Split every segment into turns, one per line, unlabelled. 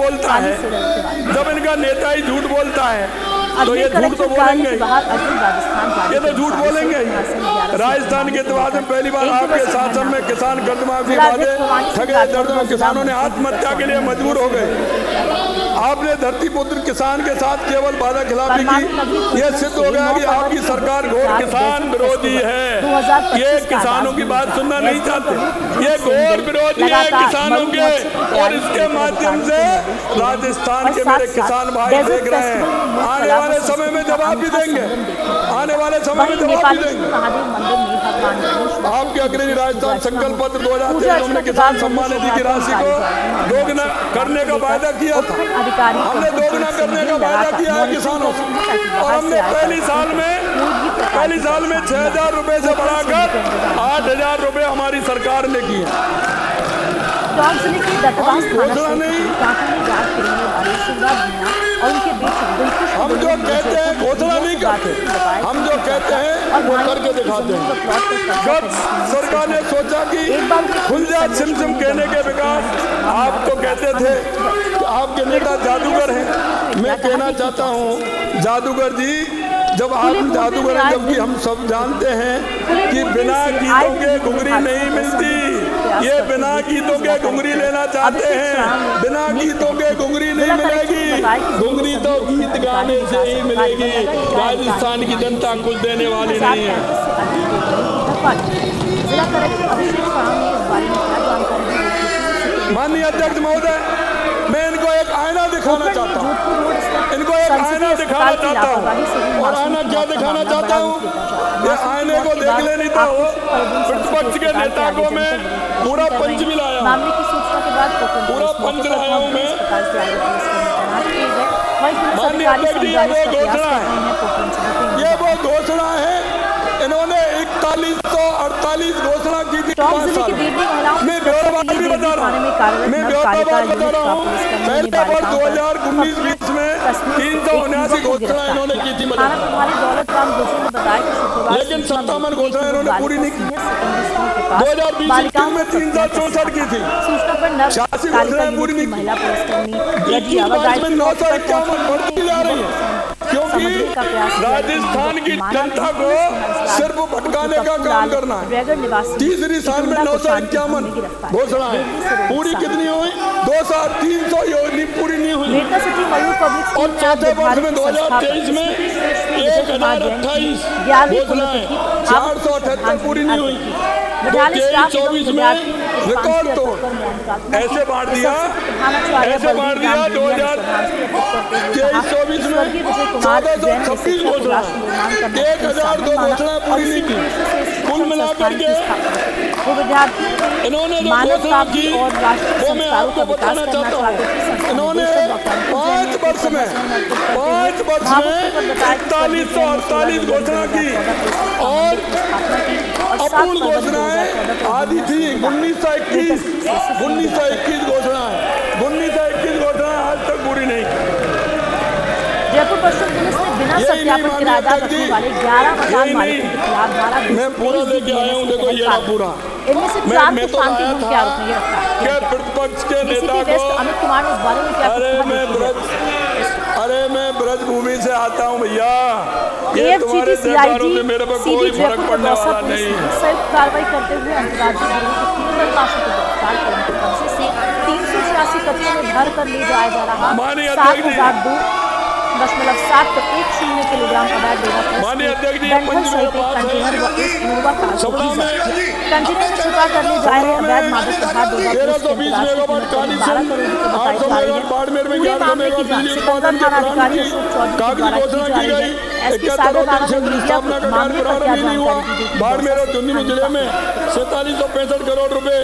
बोलता है, जब इनका नेता ही झूठ बोलता है तो ये झूठ तो बोलेंगे, ये तो झूठ बोलेंगे। राजस्थान के इतिहास में पहली बार आपके शासन में किसान कर्जमाफी वादे ठगे दर्जनों किसानों ने आत्महत्या के लिए मजबूर हो गए। आपने धरती पुत्र किसान के साथ केवल वादा खिलाफी की, ये सिद्ध हो गया कि आपकी सरकार घोर किसान विरोधी है। ये किसानों की बात सुनना नहीं चाहते, ये घोर विरोधी है किसानों के, और इसके माध्यम से राजस्थान के मेरे किसान भाई देख रहे हैं। आने वाले समय में जवाब भी देंगे, आने वाले समय में जवाब भी देंगे। आपके अग्रणी राजस्थान संकल्प पत्र 2023 हमने किसान सम्मान निधि की राशि को दोगुना करने का वादा किया था। हमने दोगुना करने का वादा किया है किसानों से, और हमने पहली साल में 6,000 रुपए से बढ़ाकर 8,000 रुपए हमारी सरकार ने किए। घोषणा नहीं, हम जो कहते हैं घोषणा नहीं करते, हम जो कहते हैं वो करके दिखाते हैं। जब सरकार ने सोचा कि खुल जा सिम कहने के विकास, आप तो कहते थे कि आपके नेता जादूगर हैं। मैं कहना चाहता हूँ जादूगर जी, जब आप जादूगर हैं, जबकि हम सब जानते हैं कि बिना गीतों के घुंघरी नहीं मिलती। ये बिना गीतों के घुंघरी लेना चाहते हैं, बिना गीतों के घुंघरी नहीं मिलेगी। घुंघरी तो गीत गाने से ही मिलेगी। राजस्थान की जनता कुछ देने वाली नहीं है। माननीय अध्यक्ष महोदय, मैं इनको एक आईना दिखाना चाहता हूँ, इनको एक आईना दिखाना चाहता हूँ। और आईना क्या दिखाना चाहता हूँ, ये आईने को देख ले, नहीं तो प्रतिपक्ष के नेता को मैं पूरा पंच भी लाया हूँ, पूरा पंच लाया हूँ मैं। माननीय अध्यक्ष जी, ये वो घोषणा है, ये वो घोषणा है। इन्होंने 4148 घोषणा की थी 5 साल। मैं ब्यौरावार भी बता रहा हूँ, मैं ब्यौरावार बता रहा हूँ। पहले वर्ष 2019-20 में 379 घोषणा इन्होंने की थी, लेकिन 57 घोषणा इन्होंने पूरी नहीं की। 2020 में 364 की थी, 86 घोषणाएं पूरी नहीं की। 21 में 951 बढ़ती जा रही है, क्योंकि राजस्थान की जनता को सिर्फ भटकाने का काम करना है। तीसरी साल में 951 घोषणाएं पूरी कितनी हुई? 2,300 योजना पूरी नहीं हुई। और चौथे वर्ष में 2023 में 1,028 घोषणाएं 478 पूरी नहीं हुई। 23-24 में रिकॉर्ड तोड़ ऐसे बांट दिया, ऐसे बांट दिया। 2023-24 में 1,426 घोषणा, 1,002 घोषणा पूरी नहीं की। कुल मिलाकर के इन्होंने जो घोषणा की वो मैं आपको बताना चाहता हूँ। इन्होंने 5 वर्ष में 4148 घोषणा की, और अपूर्ण घोषणाएं आधी थी। 1921 घोषणाएं, 1921 घोषणाएं आज तक पूरी नहीं की।
जयपुर पश्चिम पुलिस ने बिना सत्यापन किराएदार रखने वाले 11 मकान मालिकों के खिलाफ धारा 223
मैं पूरा लेके आया हूँ, देखो ये पूरा।
इनमें से 4 को शांति भंग के आरोप में गिरफ्तार किया गया।
प्रतिपक्ष के नेता को
अमित कुमार ने इस बारे में क्या
अरे मैं ब्रज भूमि से आता हूँ भैया, ये तुम्हारे सरकारों से मेरे पर कोई फर्क पड़ने वाला नहीं है।
संयुक्त कार्रवाई करते हुए अंतर्राज्यीय गिरोह के 3 तलाशों को गिरफ्तार कर उनके कब्जे से 386 कट्टों में भर कर ले जाया जा रहा 7,002.10 किलोग्राम अवैध डेरा कंटेनर सहित एक कंटेनर व एक इनोवा कार कंटेनर में छुपा कर ले जा रहे अवैध मादक पदार्थ 1320 मेगावाट काली सिंध 800 मेगावाट बाड़मेर में 11 मेगावाट बिजली उत्पादन के प्लांट की कागजी घोषणा की गई। 71 क्षेत्र स्थापना का कार्य प्रारंभ ही नहीं हुआ। बाड़मेर और झुंझुनू जिले में 4765 करोड़ रुपए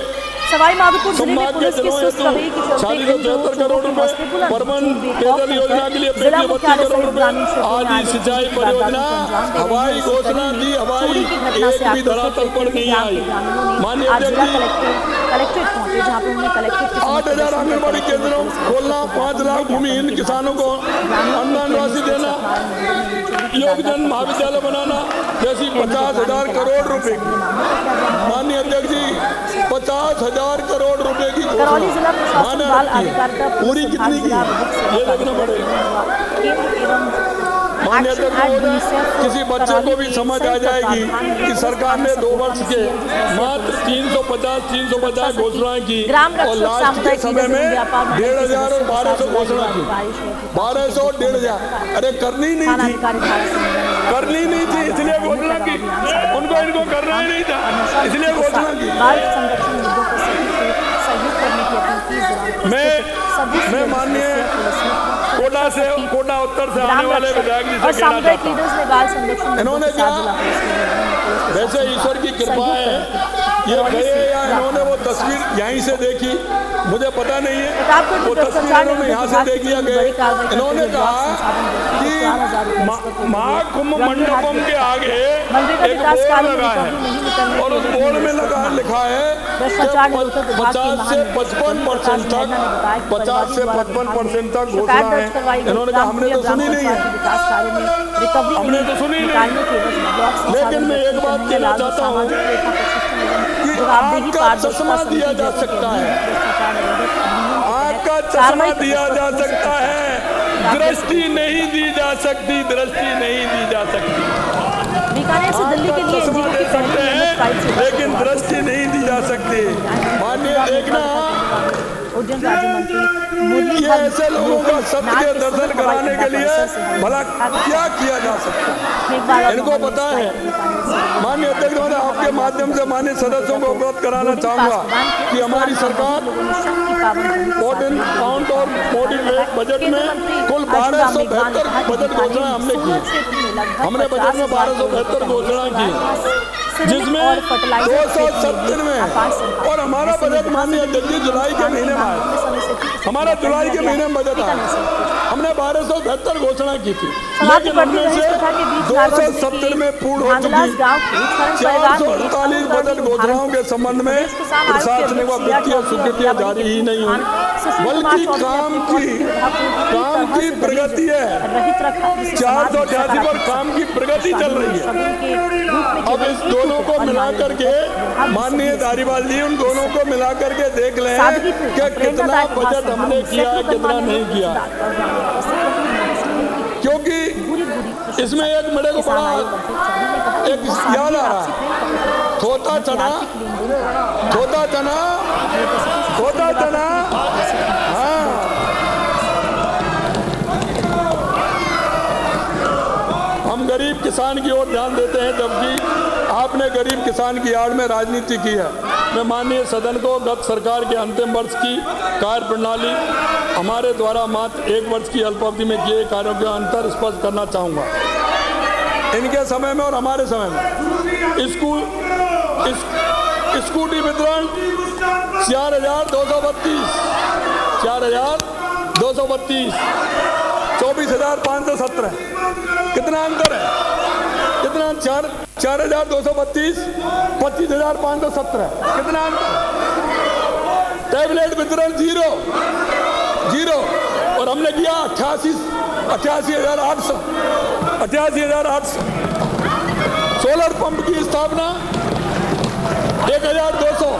सवाई माधोपुर जिले में पुलिस की सुस्त रवैये के चलते
173 करोड़ रुपए परमन पेयजल योजना के लिए 32 करोड़ रुपए आदि सिंचाई परियोजना हवाई घोषणा दी, हवाई एक भी धरातल पर नहीं आई। माननीय अध्यक्ष
कलेक्ट्रेट पहुंचे, जहां पर उन्होंने कलेक्ट्रेट के
8,000 आंगनबाड़ी केंद्रों खोलना, 5 लाख भूमिहीन किसानों को अनुदान राशि देना, योगदान महाविद्यालय बनाना जैसी 50,000 करोड़ रुपए की, माननीय अध्यक्ष जी 50,000 करोड़ रुपए की
करौली जिला प्रशासन बाल
घोषणा
अधिकारिता
पूरी कितनी की ये देखना पड़ेगा।
केंद्र एवं
माननीय अध्यक्ष महोदय, किसी बच्चे को भी समझ आ जाएगी कि सरकार ने 2 वर्ष के मात्र 350 घोषणाएं की और लास्ट के समय में 1,500 और 1,200 घोषणा की, 1,200 और 1,500। अरे करनी नहीं थी, करनी नहीं थी इसलिए घोषणा की, उनको इनको करना ही नहीं था इसलिए घोषणा की।
बाल संरक्षण मुद्दों को सहयोग करने की अपील की।
मैं माननीय कोटा उत्तर से आने वाले विधायक जी
और
से कहना
सामुदायिक
चाहता हूं,
लीडर्स ने बाल संरक्षण
इन्होंने क्या वैसे ईश्वर की कृपा है, ये गए या इन्होंने वो तस्वीर यहीं से देखी, मुझे पता नहीं है, वो तस्वीर इन्होंने यहाँ से देखी या गए। इन्होंने कहा कि महाकुंभ मंडपम के आगे एक बोर्ड लगा है और उस बोर्ड में लिखा है कि 50 से 55% तक घोषणा है। इन्होंने कहा हमने तो सुनी नहीं है, हमने तो सुनी नहीं। लेकिन मैं एक बात कहना चाहता हूँ कि आग का चश्मा दिया जा सकता है, आग का चश्मा दिया जा सकता है, दृष्टि नहीं दी जा सकती, दृष्टि नहीं दी जा सकती।
बीकानेर से दिल्ली के लिए
चश्मा दे सकते हैं लेकिन दृष्टि नहीं दी जा सकती। माननीय देखना,
उद्योग राज्य मंत्री
ये ऐसे लोगों का सत्य के दर्शन कराने के लिए भला क्या किया जा सकता है, इनको पता है। माननीय अध्यक्ष महोदय, आपके माध्यम से माननीय सदस्यों को अवगत कराना चाहूंगा कि हमारी सरकार मॉडर्न काउंट और मॉडिफाइड बजट में कुल 1272 बजट घोषणा हमने की। हमने बजट में 1272 घोषणा की, जिसमें 270 में, और हमारा बजट माननीय अध्यक्ष जी जुलाई के महीने में आया, हमारा जुलाई के महीने में बजट आया, हमने 1272 घोषणा की थी, लेकिन उनमें से 270 में पूर्ण हो चुकी। 448 बजट घोषणाओं के संबंध में प्रशासनिक व वित्तीय स्वीकृतियां जारी ही नहीं हुई, बल्कि काम की प्रगति है। 488 पर काम की प्रगति चल रही है। अब इस दोनों को मिला करके माननीय धारीवाल जी, उन दोनों को मिला करके देख लें कि कितना बजट हमने किया है, कितना नहीं किया, क्योंकि इसमें एक मेरे को बड़ा एक याद आ रहा है, थोता चना हाँ, हम गरीब किसान की ओर ध्यान देते हैं, जबकि आपने गरीब किसान की आड़ में राजनीति की है। मैं माननीय सदन को गत सरकार के अंतिम वर्ष की कार्य प्रणाली, हमारे द्वारा मात्र 1 वर्ष की अल्पावधि में किए कार्यों के अंतर स्पष्ट करना चाहूँगा। इनके समय में और हमारे समय में स्कूटी वितरण 4,232, 24,517, कितना अंतर है, कितना 4,232, 25,517, कितना अंतर। टैबलेट वितरण 0 और हमने किया 88,800। सोलर पंप की स्थापना 1,200,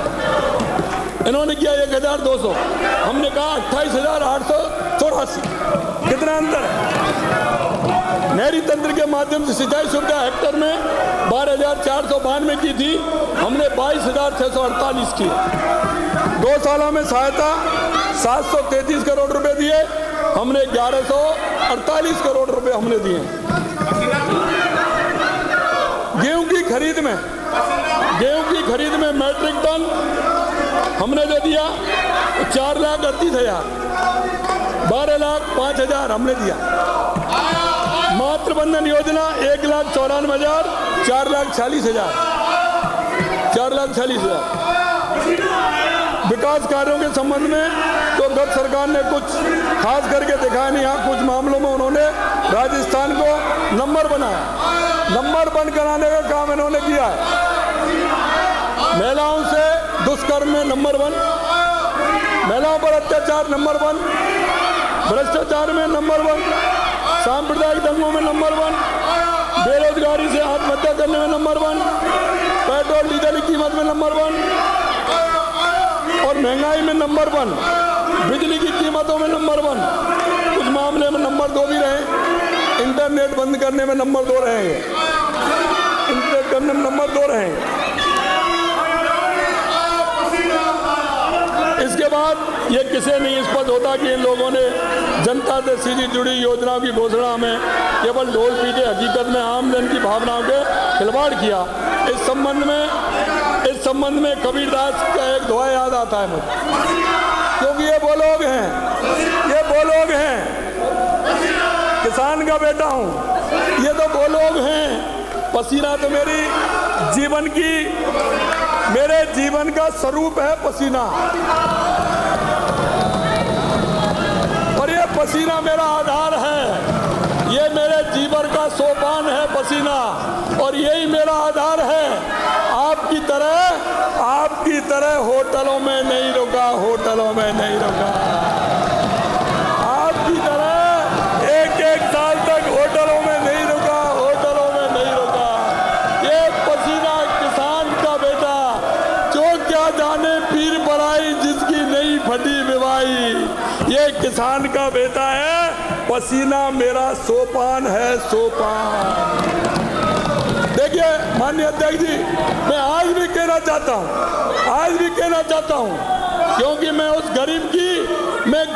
इन्होंने किया 1,200, हमने कहा 28,884, कितना अंतर है। नहरी तंत्र के माध्यम से सिंचाई सुविधा हेक्टर में 12,492 की थी, हमने 22,648 की। 2 सालों में सहायता 733 करोड़ रुपए दिए, हमने 1,148 करोड़ रुपए हमने दिए। गेहूं की खरीद में मैट्रिक टन हमने जो दिया 4,38,000, 12,05,000 हमने दिया। मातृबंधन योजना 1,94,000, 4,46,000, 4,46,000। विकास कार्यों के संबंध में तो गत सरकार ने कुछ खास करके दिखाया नहीं। हाँ, कुछ मामलों में उन्होंने राजस्थान को नंबर बनाया, नंबर बंद कराने का काम इन्होंने किया है। महिलाओं से दुष्कर्म में नंबर 1, महिलाओं पर अत्याचार नंबर 1, भ्रष्टाचार में नंबर 1, सांप्रदायिक दंगों में नंबर 1, बेरोजगारी से आत्महत्या करने में नंबर 1, पेट्रोल डीजल की कीमत में नंबर 1 और महंगाई में नंबर 1, बिजली की कीमतों में नंबर 1, कुछ मामले में नंबर 2 भी रहे, इंटरनेट बंद करने में नंबर 2 रहे, इंटरनेट करने में नंबर 2 रहे। इसके बाद ये किसे नहीं स्पष्ट होता कि इन लोगों ने जनता से सीधी जुड़ी योजनाओं की घोषणा में केवल ढोल पीटे, हकीकत में आम जन की भावनाओं के खिलवाड़ किया। इस संबंध में कबीरदास का एक दोहा याद आता है मुझे, क्योंकि ये वो लोग हैं, किसान का बेटा हूँ, ये तो वो लोग हैं। पसीना तो मेरे जीवन का स्वरूप है पसीना, और ये पसीना मेरा आधार है, ये मेरे जीवन का सोपान है पसीना, और यही मेरा आधार है। आपकी तरह होटलों में नहीं रुका, आपकी तरह एक साल तक होटलों में नहीं रुका। ये पसीना किसान का बेटा, जो क्या जाने पीर बराई जिसकी नहीं फटी विवाई, ये किसान का बेटा है, पसीना मेरा सोपान है, सोपान। देखिए माननीय अध्यक्ष जी, मैं आज भी कहना चाहता हूँ, क्योंकि मैं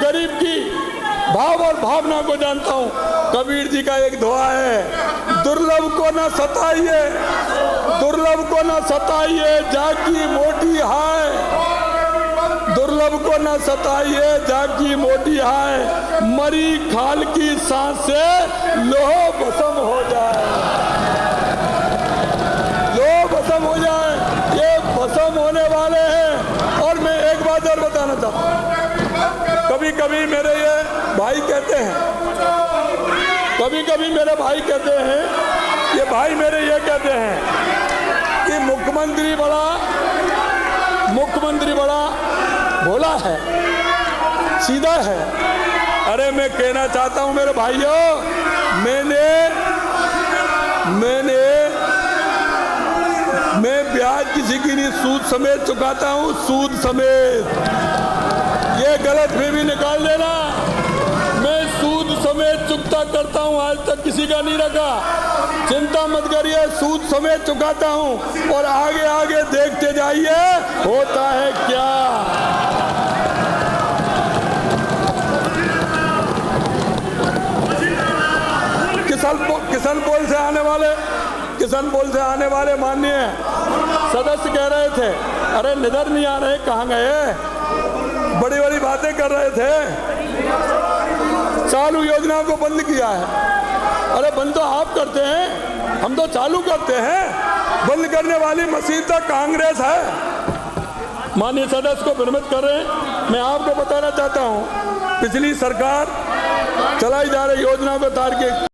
गरीब की भाव और भावना को जानता हूँ। कबीर जी का एक दोहा है, दुर्लभ को न सताइए जाकी मोटी हाय, दुर्लभ को न सताइए जाकी मोटी हाय, मरी खाल की सांस से लोह भस्म हो जाए, ये भस्म होने वाले हैं। और मैं एक बात और बताना चाहता हूँ, कभी कभी मेरे भाई कहते हैं, ये भाई मेरे ये कहते हैं कि मुख्यमंत्री बड़ा भोला है, सीधा है। अरे मैं कहना चाहता हूं मेरे भाइयों, मैं ब्याज किसी की नहीं, सूद समेत चुकाता हूं, सूद समेत। ये गलत फहमी निकाल देना, मैं सूद समेत चुकता करता हूं, आज तक किसी का नहीं रखा, चिंता मत करिए, सूद समेत चुकाता हूं। और आगे देखते जाइए होता है क्या। किशन पोल से आने वाले माननीय सदस्य कह रहे थे, अरे निधर नहीं आ रहे, कहाँ गए, बड़ी बातें कर रहे थे, चालू योजनाओं को बंद किया है। अरे बंद तो आप करते हैं, हम तो चालू करते हैं, बंद करने वाली मशीन तो कांग्रेस है। माननीय सदस्य को भ्रमित कर रहे हैं। मैं आपको बताना चाहता हूं, पिछली सरकार चलाई जा रही योजनाओं को तारीख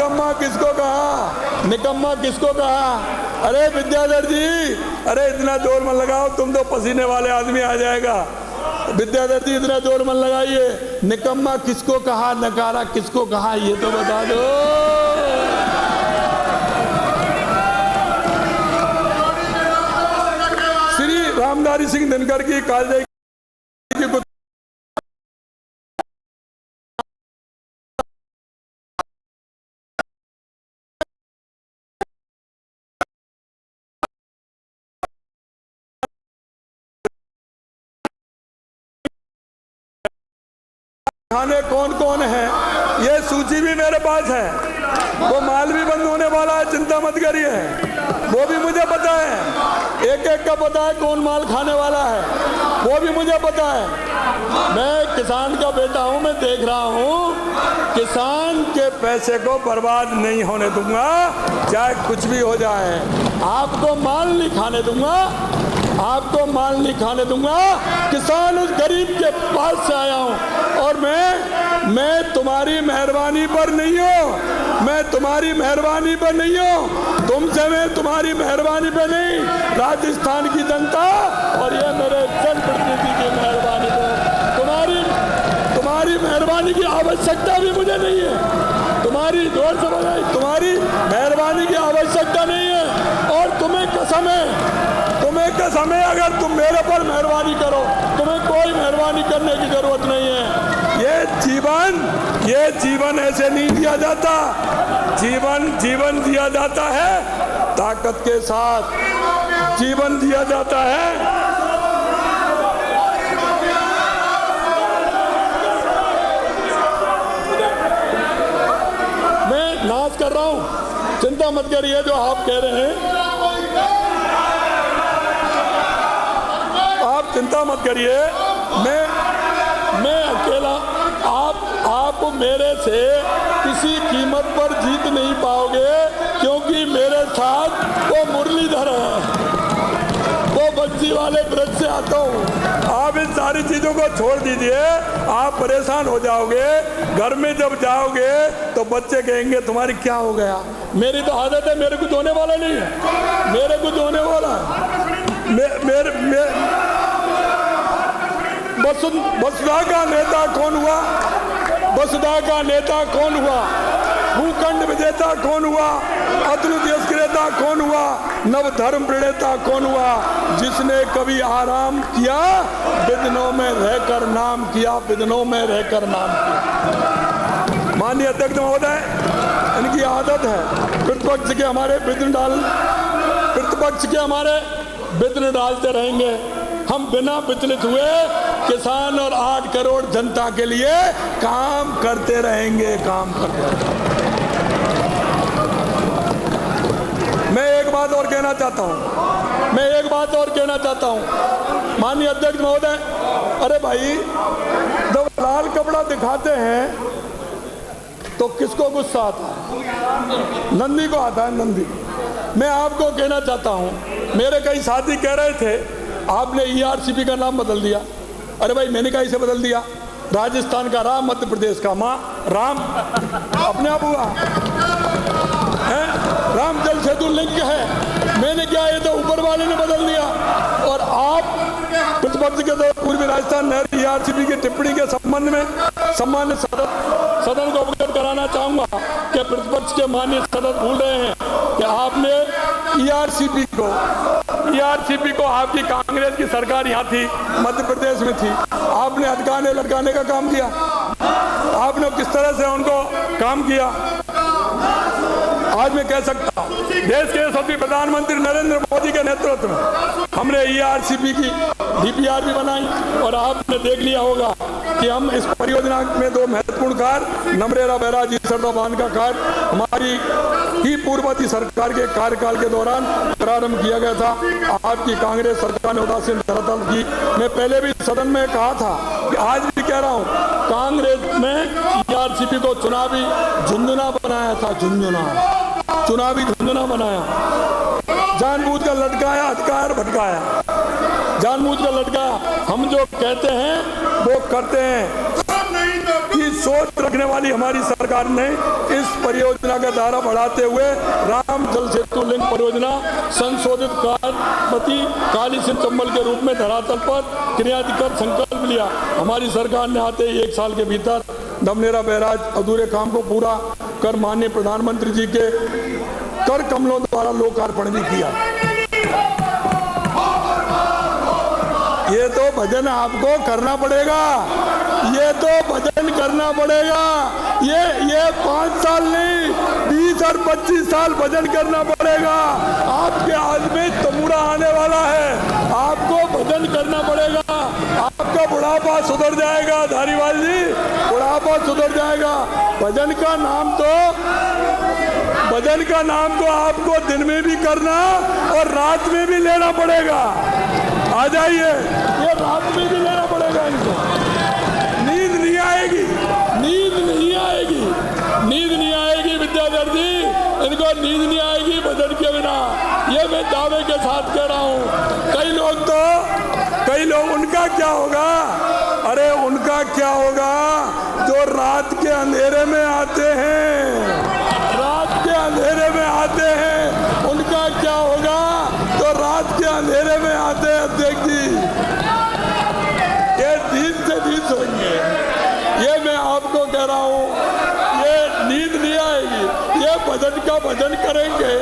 निकम्मा किसको कहा? निकम्मा किसको कहा? अरे विद्याधर जी, अरे इतना जोर मत लगाओ, तुम तो पसीने वाले आदमी आ जाएगा। विद्याधर जी इतना जोर मत लगाइए। निकम्मा किसको कहा, नकारा किसको कहा, ये तो बता दो। श्री रामधारी सिंह दिनकर की कालजाई की खाने कौन कौन है, ये सूची भी मेरे पास है। वो माल भी बंद होने वाला है, चिंता मत करिए, वो भी मुझे पता है। एक एक का पता है कौन माल खाने वाला है, वो भी मुझे पता है। मैं किसान का बेटा हूं, मैं देख रहा हूं किसान के पैसे को बर्बाद नहीं होने दूंगा, चाहे कुछ भी हो जाए। आपको माल नहीं खाने दूंगा, आपको माल नहीं खाने दूंगा। किसान उस गरीब के पास से आया हूं और मैं तुम्हारी मेहरबानी पर नहीं हूं, मैं तुम्हारी मेहरबानी पर नहीं हूं, तुमसे मैं तुम्हारी मेहरबानी पर नहीं, राजस्थान की जनता और ये मेरे जनप्रतिनिधि की मेहरबानी पर, तुम्हारी मेहरबानी की आवश्यकता भी मुझे नहीं है। तुम्हारी जोर से बोले, तुम्हारी मेहरबानी की आवश्यकता नहीं है। और तुम्हें कसम है अगर तुम मेरे पर मेहरबानी करो, तुम्हें कोई मेहरबानी करने की जरूरत नहीं है। ये जीवन ऐसे नहीं दिया जाता। जीवन दिया जाता है ताकत के साथ, जीवन दिया जाता है। मैं नाच कर रहा हूं, चिंता मत करिए। जो आप कह रहे हैं, आप चिंता मत करिए। मैं अकेला, आप मेरे से किसी कीमत पर जीत नहीं पाओगे, क्योंकि मेरे साथ वो मुरलीधर है, वो बंसी वाले ब्रज से आता हूँ। आप इन सारी चीजों को छोड़ दीजिए, आप परेशान हो जाओगे। घर में जब जाओगे तो बच्चे कहेंगे तुम्हारी क्या हो गया। मेरी तो आदत है, मेरे कुछ होने वाला नहीं है, मेरे कुछ होने वाला है। वसुधा का नेता कौन हुआ? वसुधा का नेता कौन हुआ? भूखंड विजेता कौन हुआ? अद्भुत यश क्रेता कौन हुआ? नव धर्म प्रणेता कौन हुआ? जिसने कभी आराम किया, विघ्नों में रहकर नाम किया, विघ्नों में रहकर नाम किया। माननीय अध्यक्ष महोदय, इनकी आदत है प्रतिपक्ष के हमारे विघ्न डालते रहेंगे। हम बिना विचलित हुए किसान और 8 करोड़ जनता के लिए काम करते रहेंगे, काम करते रहेंगे। मैं एक बात और कहना चाहता हूं, माननीय अध्यक्ष महोदय। अरे भाई, जब लाल कपड़ा दिखाते हैं तो किसको गुस्सा आता है? नंदी को आता है, नंदी। मैं आपको कहना चाहता हूं, मेरे कई साथी कह रहे थे आपने ERCP का नाम बदल दिया। अरे भाई, मैंने कहा इसे बदल दिया? राजस्थान का राम, मध्य प्रदेश का माँ राम अपने आप हुआ है। राम जल सेतु लिंक है, मैंने क्या, ये तो ऊपर वाले ने बदल दिया। और आप प्रतिपक्ष के तो पूर्वी राजस्थान नहर ERCP की टिप्पणी के संबंध में सम्मान्य सदन को अवगत कराना चाहूंगा कि प्रतिपक्ष के माननीय सदस्य भूल रहे हैं कि आपने ERCP को आपकी कांग्रेस की सरकार यहाँ थी, मध्य प्रदेश में थी, आपने अटकाने लटकाने का काम किया। आपने किस तरह से उनको काम किया। आज मैं कह सकता हूँ, देश के यशस्वी प्रधानमंत्री नरेंद्र मोदी के नेतृत्व में हमने ERCP की DPR भी बनाई। और आपने देख लिया होगा कि हम इस परियोजना में 2 महत्वपूर्ण कार्य, नमरेरा बैराज सरदा बांध का कार्य हमारी ही पूर्ववर्ती सरकार के कार्यकाल के दौरान प्रारंभ किया गया था। आपकी कांग्रेस सरकार ने उदासीन धरातल की। मैं पहले भी सदन में कहा था कि आज भी कह रहा हूँ, कांग्रेस में ERCP को चुनावी झुंझुना बनाया था, चुनावी झुंझुना बनाया, जानबूझ कर लटकाया, अटकाया, भटकाया, जानबूझ कर लटकाया। हम जो कहते हैं वो करते हैं कि सोच रखने वाली हमारी सरकार ने इस परियोजना का दायरा बढ़ाते हुए राम जल सेतु लिंक परियोजना संशोधित कार्यपति काली सिंह चंबल के रूप में धरातल पर क्रियान्वित संकल्प लिया। हमारी सरकार ने आते ही 1 साल के भीतर धमनेरा बैराज अधूरे काम को पूरा कर माननीय प्रधानमंत्री जी के कर कमलों द्वारा लोकार्पण भी किया। ये तो भजन आपको करना पड़ेगा, ये तो भजन करना पड़ेगा। ये 5 साल नहीं 20 और 25 साल भजन करना पड़ेगा। आपके हाथ में तमुड़ा आने वाला है, आपको भजन करना पड़ेगा। आपका बुढ़ापा सुधर जाएगा धारीवाल जी, बुढ़ापा सुधर जाएगा। भजन का नाम तो आपको दिन में भी करना और रात में भी लेना पड़ेगा। आ जाइए, ये रात में भी लेना पड़ेगा इनको। नींद नहीं आएगी, नींद नहीं आएगी विद्याधर जी, इनको नींद नहीं आएगी भजन के बिना। ये मैं दावे के साथ कह रहा हूँ। कई लोग उनका क्या होगा? अरे उनका क्या होगा जो रात के अंधेरे में आते हैं, उनका क्या होगा तो रात के अंधेरे में आते हैं। अध्यक्ष जी, ये दिन से दिन सोएंगे, ये मैं आपको कह रहा हूँ। ये नींद नहीं आएगी, ये भजन का भजन करेंगे,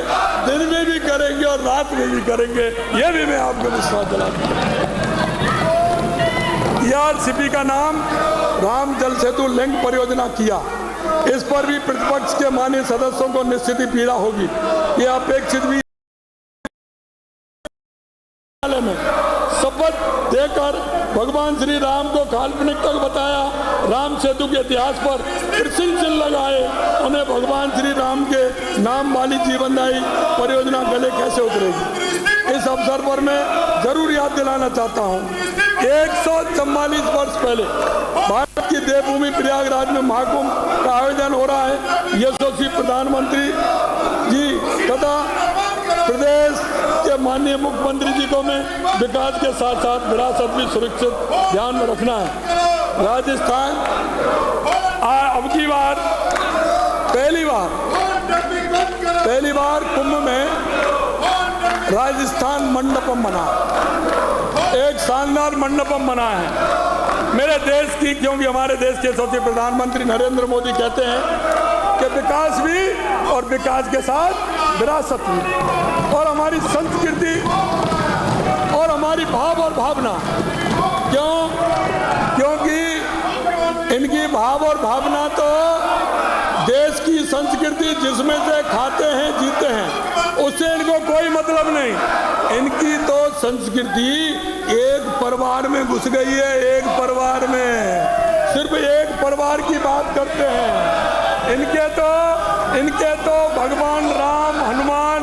दिन में भी करेंगे और रात में भी करेंगे। ये भी मैं आपको विश्वास दिलाता हूँ। ERCP का नाम राम जल सेतु लिंक परियोजना किया, इस पर भी प्रतिपक्ष के माननीय सदस्यों को निश्चित ही पीड़ा होगी। ये अपेक्षित भी में शपथ देकर भगवान श्री राम को काल्पनिक तक बताया, राम सेतु के इतिहास पर प्रश्न चिन्ह लगाए, उन्हें भगवान श्री राम के नाम वाली जीवनदायी परियोजना गले कैसे उतरेगी। इस अवसर पर मैं जरूर याद दिलाना चाहता हूँ, 144 वर्ष पहले भारत की देवभूमि प्रयागराज में महाकुंभ का आयोजन हो रहा है। यशस्वी प्रधानमंत्री जी तथा प्रदेश के माननीय मुख्यमंत्री जी को मैं विकास के साथ साथ विरासत भी सुरक्षित ध्यान में रखना है। राजस्थान अब की बार पहली बार कुंभ में राजस्थान मंडपम बना, एक शानदार मंडपम बना है मेरे देश की, क्योंकि हमारे देश के यशस्वी प्रधानमंत्री नरेंद्र मोदी कहते हैं कि विकास भी और विकास के साथ विरासत भी, और हमारी संस्कृति और हमारी भाव और भावना। क्योंकि इनकी भाव और भावना तो देश की संस्कृति जिसमें से खाते हैं जीते हैं उससे इनको कोई मतलब नहीं। इनकी तो संस्कृति एक परिवार में घुस गई है, एक परिवार में, सिर्फ एक परिवार की बात करते हैं। इनके तो भगवान राम, हनुमान,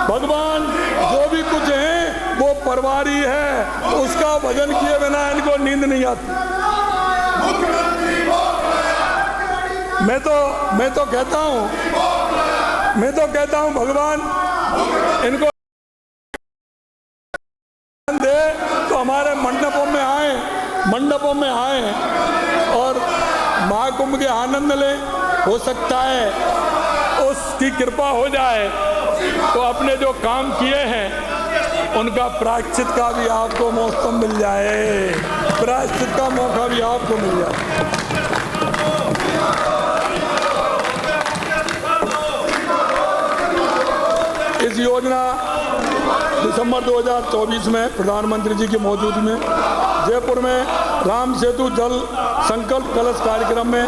भगवान जो भी कुछ है वो परिवार ही है, उसका भजन किए बिना इनको नींद नहीं आती। मैं तो कहता हूँ भगवान इनको दे तो हमारे मंडपों में आए और महाकुंभ के आनंद ले। हो सकता है उसकी कृपा हो जाए तो अपने जो काम किए हैं उनका प्रायश्चित का भी आपको मौका मिल जाए, प्रायश्चित का मौका भी आपको मिल जाए। इस योजना दिसंबर 2024 में प्रधानमंत्री जी की मौजूदगी में जयपुर में राम सेतु जल संकल्प कलश कार्यक्रम में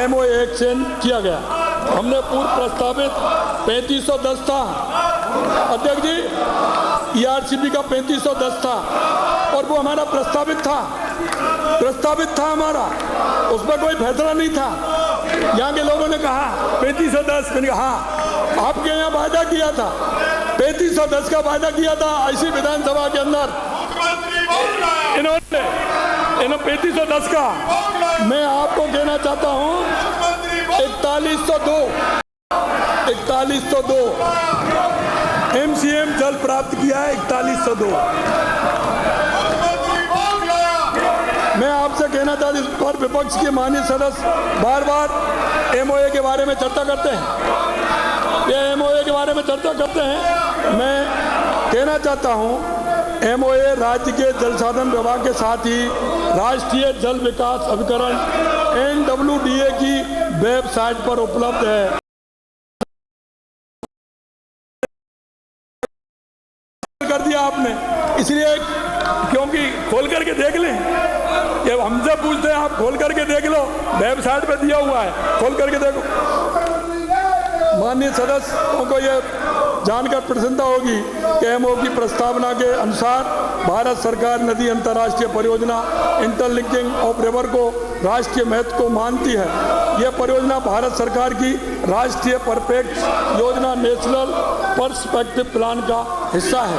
MOA एक्सचेंज किया गया। हमने पूर्व प्रस्तावित 3510 था अध्यक्ष जी, ERCP का 3510 था और वो हमारा प्रस्तावित था हमारा, उस पर कोई फैसला नहीं था। यहाँ के लोगों ने कहा 3510, मैंने कहा हाँ आपके यहाँ वायदा किया था, 3510 का वायदा किया था ऐसी विधानसभा के अंदर इन्होंने 3510 का। मैं आपको कहना चाहता हूँ 4102 MCM जल प्राप्त किया है 4102। मैं आपसे कहना चाहता हूं, इस पर विपक्ष के माननीय सदस्य बार बार एमओए के बारे में चर्चा करते हैं। ये एमओए के बारे में चर्चा करते हैं। मैं कहना चाहता हूं, एमओए राज्य के जल साधन विभाग के साथ ही राष्ट्रीय जल विकास अभिकरण NWDA की वेबसाइट पर उपलब्ध है। कर दिया आपने, इसलिए क्योंकि खोल करके देख लें, ये हमसे पूछते हैं, आप खोल करके देख लो, वेबसाइट पे दिया हुआ है, खोल करके देखो। माननीय सदस्यों को ये जानकर प्रसन्नता होगी कि एमओ की प्रस्तावना के अनुसार भारत सरकार नदी अंतर्राष्ट्रीय परियोजना इंटरलिंकिंग ऑफ रिवर को राष्ट्रीय महत्व को मानती है। यह परियोजना भारत सरकार की राष्ट्रीय परपेक्स योजना नेशनल पर्सपेक्टिव प्लान का हिस्सा है।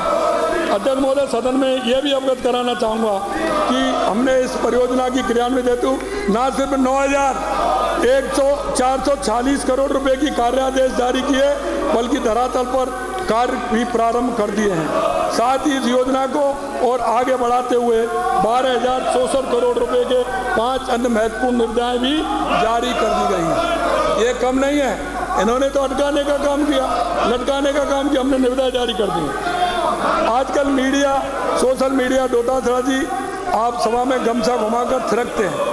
अध्यक्ष महोदय, सदन में यह भी अवगत कराना चाहूँगा कि हमने इस परियोजना की क्रियान्वित हेतु न सिर्फ 9,446 करोड़ रुपए की कार्यादेश जारी किए, बल्कि धरातल पर कार्य भी प्रारंभ कर दिए हैं। साथ ही इस योजना को और आगे बढ़ाते हुए 12,064 करोड़ रुपए के 5 अन्य महत्वपूर्ण निर्णय भी जारी कर दी गई हैं। ये कम नहीं है, इन्होंने तो अटकाने का काम किया, लटकाने का काम किया, हमने निर्णय जारी कर दिए। आजकल मीडिया, सोशल मीडिया, डोटासरा जी, आप सभा में गमछा घुमाकर थिरकते हैं।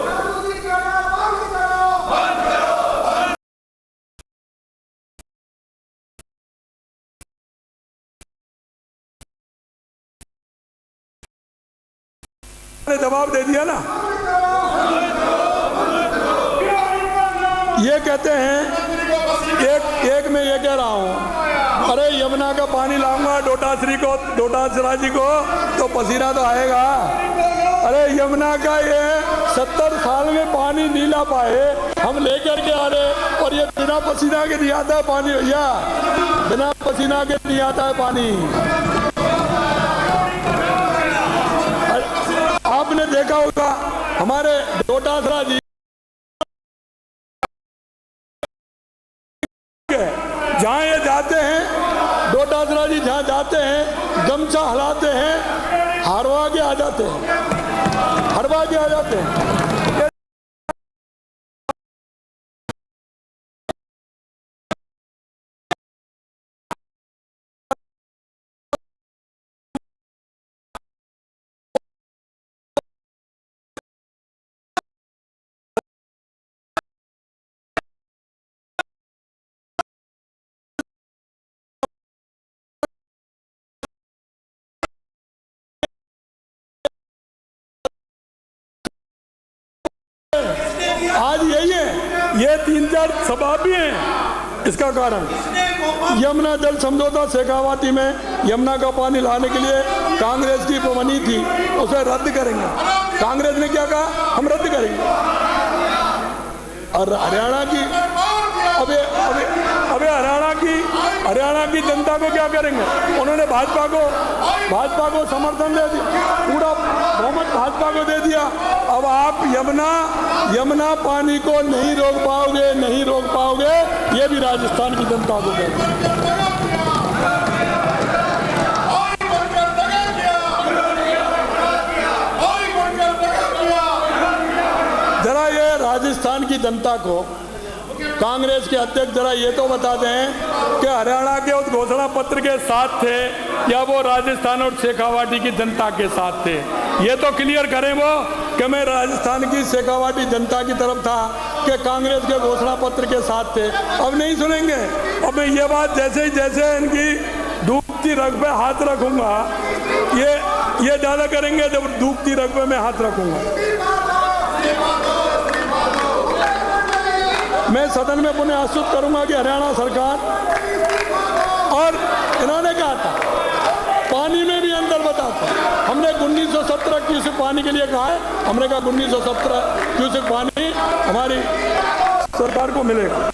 जवाब दे दिया ना। ये कहते हैं, एक मैं ये कह रहा हूं, अरे यमुना का पानी लाऊंगा डोटासरा जी को तो पसीना तो आएगा। अरे यमुना का ये 70 साल में पानी नहीं ला पाए, हम लेकर के आ रहे, और ये बिना पसीना के नहीं आता है पानी भैया, बिना पसीना के नहीं आता है पानी। आपने देखा होगा हमारे डोटासरा जी जहाँ ये जाते हैं, डोटासरा जी जहाँ जाते हैं गमछा हिलाते हैं, हरवा के आ जाते हैं, हरवा के आ जाते हैं। आज यही है, ये 3-4 सभा भी हैं। इसका कारण यमुना जल समझौता शेखावाटी में यमुना का पानी लाने के लिए कांग्रेस की बनी थी, उसे रद्द करेंगे। कांग्रेस ने क्या कहा, हम रद्द करेंगे। और हरियाणा की अबे हरियाणा की जनता को क्या करेंगे? उन्होंने भाजपा को समर्थन दे दिया, पूरा बहुमत भाजपा को दे दिया। अब आप यमुना पानी को नहीं रोक पाओगे, ये भी राजस्थान की जनता को कहते हैं। जरा ये राजस्थान की जनता को कांग्रेस के अध्यक्ष जरा ये तो बता दें कि हरियाणा के उस घोषणा पत्र के साथ थे या वो राजस्थान और शेखावाटी की जनता के साथ थे। ये तो क्लियर करें वो कि मैं राजस्थान की शेखावाटी जनता की तरफ था कि कांग्रेस के घोषणा पत्र के साथ थे। अब नहीं सुनेंगे। अब मैं ये बात जैसे इनकी डूबती रग पे हाथ रखूंगा, ये ज़्यादा करेंगे जब डूबती रग पे मैं हाथ रखूंगा। मैं सदन में पुनः आश्वस्त करूंगा कि हरियाणा सरकार, और इन्होंने कहा था पानी में भी अंतर बताता, हमने 1917 क्यूसेक पानी के लिए कहा है, हमने कहा 1917 क्यूसेक पानी हमारी सरकार को मिलेगा।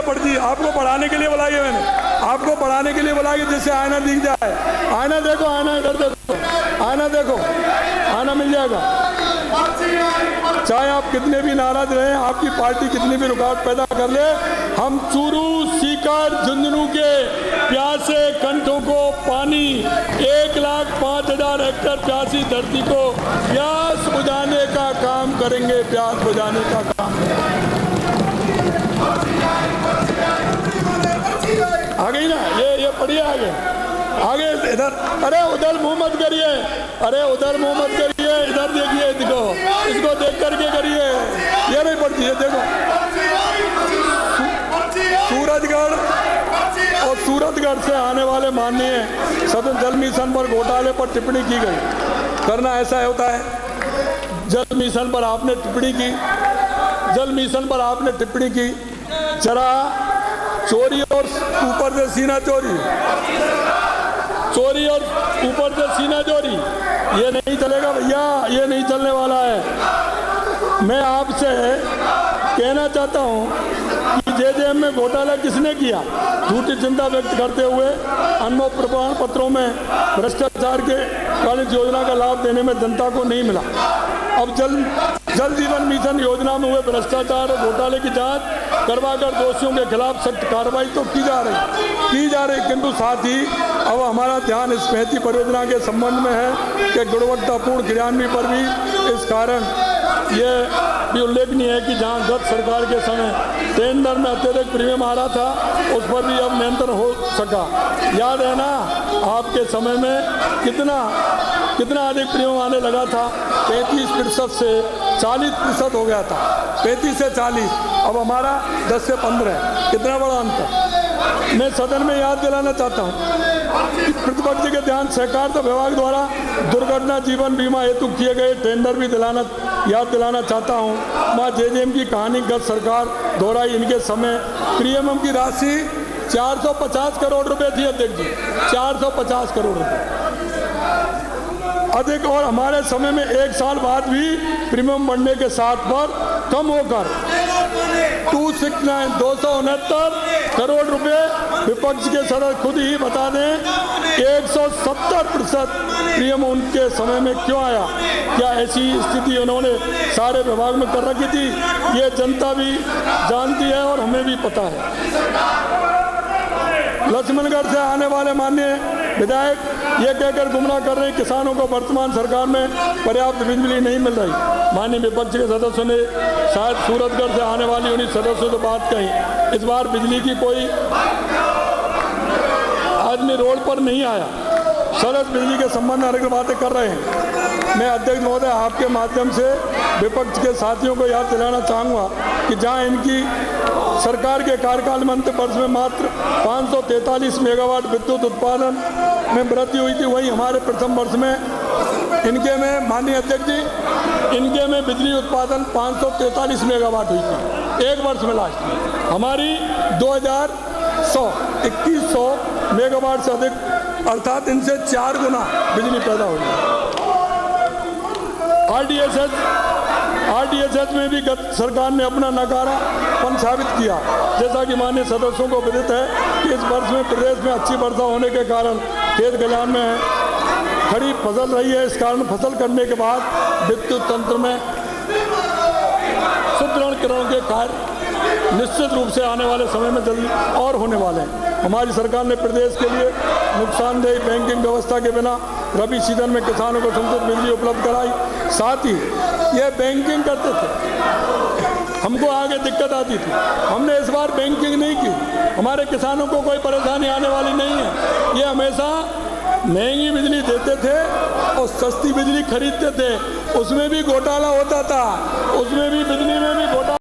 पढ़िए, आपको पढ़ाने के लिए बुलाई है, मैंने आपको पढ़ाने के लिए बुलाई, जिससे आईना दिख जाए। आईना देखो, आईना इधर देखो, आना, देखो आना मिल जाएगा। चाहे आप कितने भी नाराज रहे, आपकी पार्टी कितनी भी रुकावट पैदा कर ले, हम चूरू, सीकर, झुंझुनू के प्यासे कंठों को पानी, 1,05,000 हेक्टेयर प्यासी धरती को प्यास बुझाने का काम करेंगे, प्यास बुझाने का काम। आ गई ना, ये पढ़िए आगे इधर, अरे उधर मुंह मत करिए, अरे उधर मुंह मत करिए, इधर देखिए, इसको देख करके करिए, ये नहीं पढ़ती है। देखो सूरजगढ़ और सूरतगढ़ से आने वाले माननीय सदन जल मिशन पर घोटाले पर टिप्पणी की गई। करना ऐसा होता है, जल मिशन पर आपने टिप्पणी की, जल मिशन पर आपने टिप्पणी की, जरा चोरी और ऊपर से सीना चोरी, चोरी और ऊपर से सीना चोरी, ये नहीं चलेगा भैया, ये नहीं चलने वाला है। मैं आपसे कहना चाहता हूँ कि जेजेएम में घोटाला किसने किया, झूठी चिंता व्यक्त करते हुए अनुभव प्रमाण पत्रों में भ्रष्टाचार के कारण इस योजना का लाभ देने में जनता को नहीं मिला। अब जल जीवन मिशन योजना में हुए भ्रष्टाचार और घोटाले की जांच करवाकर दोषियों के खिलाफ सख्त कार्रवाई तो की जा रही, किंतु साथ ही अब हमारा ध्यान इस महती परियोजना के संबंध में है कि गुणवत्तापूर्ण क्रियान्वयन पर भी। इस कारण ये भी उल्लेखनीय है कि जहां गत सरकार के समय टेंडर में अत्यधिक प्रीमियम आ रहा था, उस पर भी अब नियंत्रण हो सका। याद है ना, आपके समय में कितना अधिक प्रीमियम आने लगा था, 35% से 40% हो गया था, 35 से 40, अब हमारा 10 से 15 है। कितना बड़ा अंतर। मैं सदन में याद दिलाना चाहता हूँ कि प्रतिपक्ष के ध्यान सहकारिता विभाग द्वारा दुर्घटना जीवन बीमा हेतु किए गए टेंडर भी याद दिलाना चाहता हूँ। वहाँ जेजेएम की कहानी गत सरकार दोहराई, इनके समय प्रीमियम की राशि 450 करोड़ रुपए थी अध्यक्ष जी, 450 करोड़ रुपए अधिक, और हमारे समय में 1 साल बाद भी प्रीमियम बढ़ने के साथ पर कम होकर 269 करोड़ रुपए। विपक्ष के सदस्य खुद ही बता दें 170% प्रीमियम उनके समय में क्यों आया। क्या ऐसी स्थिति उन्होंने सारे विभाग में कर रखी थी, ये जनता भी जानती है और हमें भी पता है। लक्ष्मणगढ़ से आने वाले माननीय विधायक ये कहकर गुमराह कर रहे हैं किसानों को वर्तमान सरकार में पर्याप्त बिजली नहीं मिल रही। माननीय विपक्ष के सदस्यों ने शायद सूरतगढ़ से आने वाली उन्हीं सदस्यों से बात कही। इस बार बिजली की कोई आदमी रोड पर नहीं आया, सरस बिजली के संबंध में अनेक बातें कर रहे हैं। मैं अध्यक्ष महोदय आपके माध्यम से विपक्ष के साथियों को याद दिलाना चाहूँगा कि जहाँ इनकी सरकार के कार्यकाल में अंतिम वर्ष में मात्र 543 मेगावाट विद्युत उत्पादन में वृद्धि हुई थी, वहीं हमारे प्रथम वर्ष में इनके में माननीय अध्यक्ष जी, इनके में बिजली उत्पादन 543 मेगावाट हुई थी एक वर्ष में। लास्ट में हमारी 2100 मेगावाट से अधिक, अर्थात इनसे 4 गुना बिजली पैदा हुई। आरडीएसएच में भी गत सरकार ने अपना नकारापन साबित किया। जैसा कि माननीय सदस्यों को विदित है कि इस वर्ष में प्रदेश में अच्छी वर्षा होने के कारण खेत खलिहान में खड़ी फसल रही है। इस कारण फसल करने के बाद विद्युत तंत्र में सुदृढ़ीकरण के कार्य निश्चित रूप से आने वाले समय में जल्दी और होने वाले हैं। हमारी सरकार ने प्रदेश के लिए नुकसानदेह बैंकिंग व्यवस्था के बिना रबी सीजन में किसानों को समुचित बिजली उपलब्ध कराई। साथ ही ये बैंकिंग करते थे, हमको आगे दिक्कत आती थी, हमने इस बार बैंकिंग नहीं की। हमारे किसानों को कोई परेशानी आने वाली नहीं है। ये हमेशा महंगी बिजली देते थे और सस्ती बिजली खरीदते थे, उसमें भी घोटाला होता था, उसमें भी बिजली में भी घोटाला।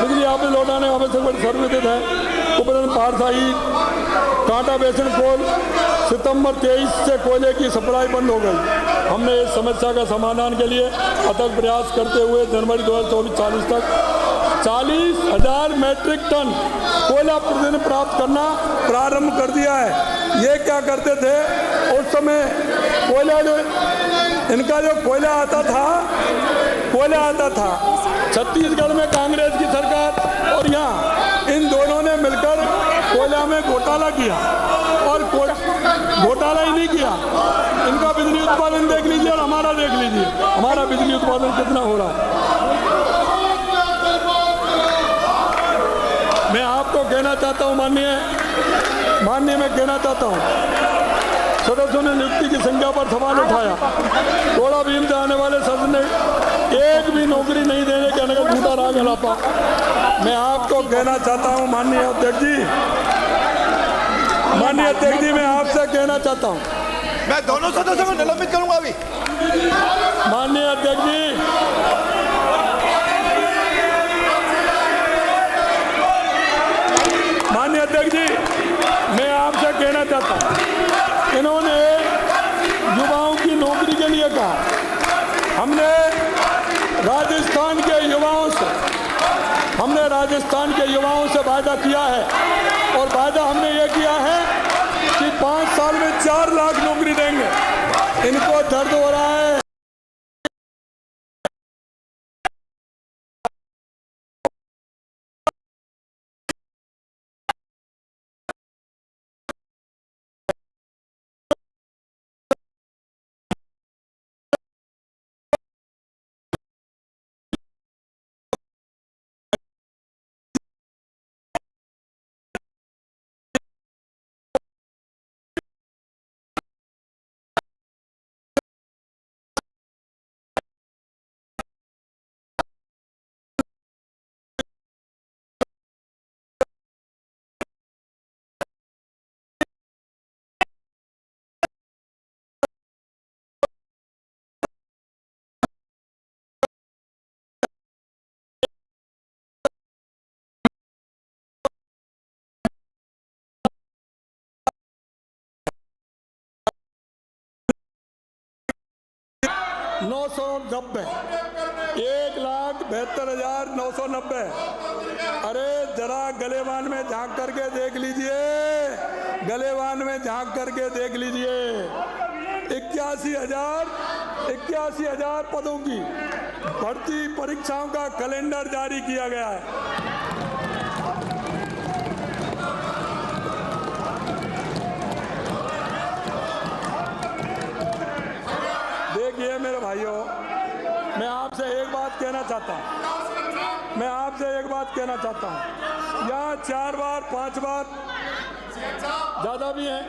बिजली आपने लौटाने में आवश्यक बड़ी सर्विस है। उपकरण पारसाही कांटा बेसन कोल सितंबर 23 से कोयले की सप्लाई बंद हो गई। हमने इस समस्या का समाधान के लिए अथक प्रयास करते हुए जनवरी 2024 तक 40,000 मैट्रिक टन कोयला प्रतिदिन प्राप्त करना प्रारंभ कर दिया है। ये क्या करते थे उस समय, कोयला जो इनका जो कोयला आता था छत्तीसगढ़ में कांग्रेस की सरकार और यहाँ इन दोनों ने मिलकर कोयला में घोटाला किया और घोटाला ही नहीं किया। इनका बिजली उत्पादन देख लीजिए और हमारा देख लीजिए, हमारा बिजली उत्पादन कितना हो रहा है। मैं आपको कहना चाहता हूँ माननीय मैं कहना चाहता हूँ, सदस्यों ने नियुक्ति की संख्या पर सवाल उठाया। थोड़ा भीम से आने वाले सदस्य ने एक भी नौकरी नहीं देने कहने का झूठा राग हलापा। मैं आपको कहना चाहता हूँ माननीय अध्यक्ष जी, मैं आपसे कहना चाहता हूँ,
मैं दोनों सदस्यों को निलंबित करूंगा अभी।
माननीय अध्यक्ष जी, मैं आपसे कहना चाहता हूँ, इन्होंने युवाओं की नौकरी के लिए कहा। हमने राजस्थान के युवाओं से वायदा किया है और वायदा हमने ये किया है कि 5 साल में 4 लाख नौकरी देंगे। इनको दर्द हो रहा है। $990, 1,72,990। अरे जरा गलेवान में झांक करके देख लीजिए, गलेवान में झांक करके देख लीजिए। 81,000 पदों की भर्ती परीक्षाओं का कैलेंडर जारी किया गया है। देखिए मेरे भाइयों, मैं आपसे एक बात कहना चाहता हूँ, यहाँ 4 बार 5 बार ज़्यादा भी हैं,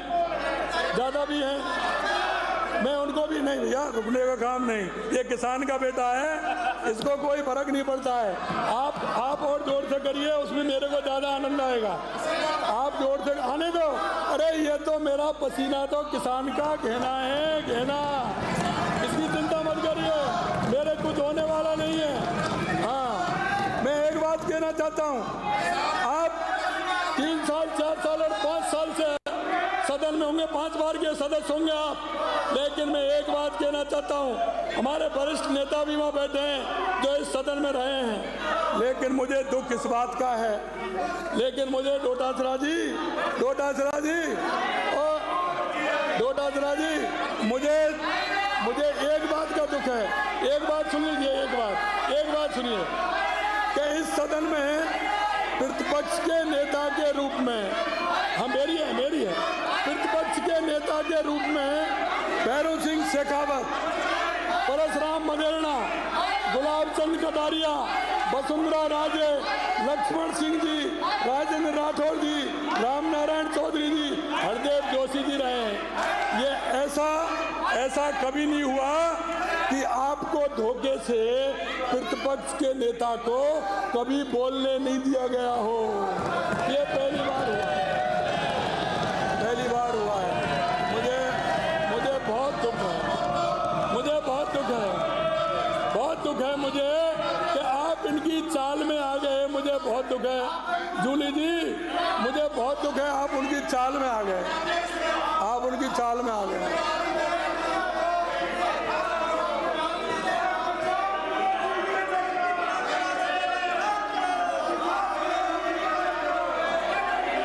मैं उनको भी नहीं, भैया रुकने का काम नहीं। ये किसान का बेटा है, इसको कोई फर्क नहीं पड़ता है। आप और जोर से करिए, उसमें मेरे को ज़्यादा आनंद आएगा। आप जोर से आने दो। अरे ये तो मेरा पसीना तो किसान का गहना है, गहना। इसकी चिंता मत करिए, मेरे कुछ होने वाला नहीं है। हाँ, मैं एक बात कहना चाहता हूँ, आप 3 साल 4 साल और 5 साल से सदन में होंगे, 5 बार के सदस्य होंगे आप, लेकिन मैं एक बात कहना चाहता हूँ, हमारे वरिष्ठ नेता भी वहाँ बैठे हैं जो इस सदन में रहे हैं, लेकिन मुझे दुख इस बात का है, लेकिन मुझे डोटासरा जी, मुझे एक बात का दुख है। एक बात सुन लीजिए, एक बात सुनिए कि इस सदन में प्रतिपक्ष के नेता के रूप में मेरी है प्रतिपक्ष के नेता के रूप में भैरव सिंह शेखावत, परसराम मदेरणा, गुलाब चंद कटारिया, वसुंधरा राजे, लक्ष्मण सिंह जी, राजेंद्र राठौर जी, राम नारायण चौधरी जी, हरदेव जोशी जी रहे हैं। ये ऐसा कभी नहीं हुआ कि आपको धोखे से प्रतिपक्ष के नेता को कभी बोलने नहीं दिया गया हो। ये पहली बार हुआ है। मुझे बहुत दुख है मुझे कि आप इनकी चाल में आ गए। मुझे बहुत दुख है जूली जी, मुझे बहुत दुख है, आप उनकी चाल में आ गए।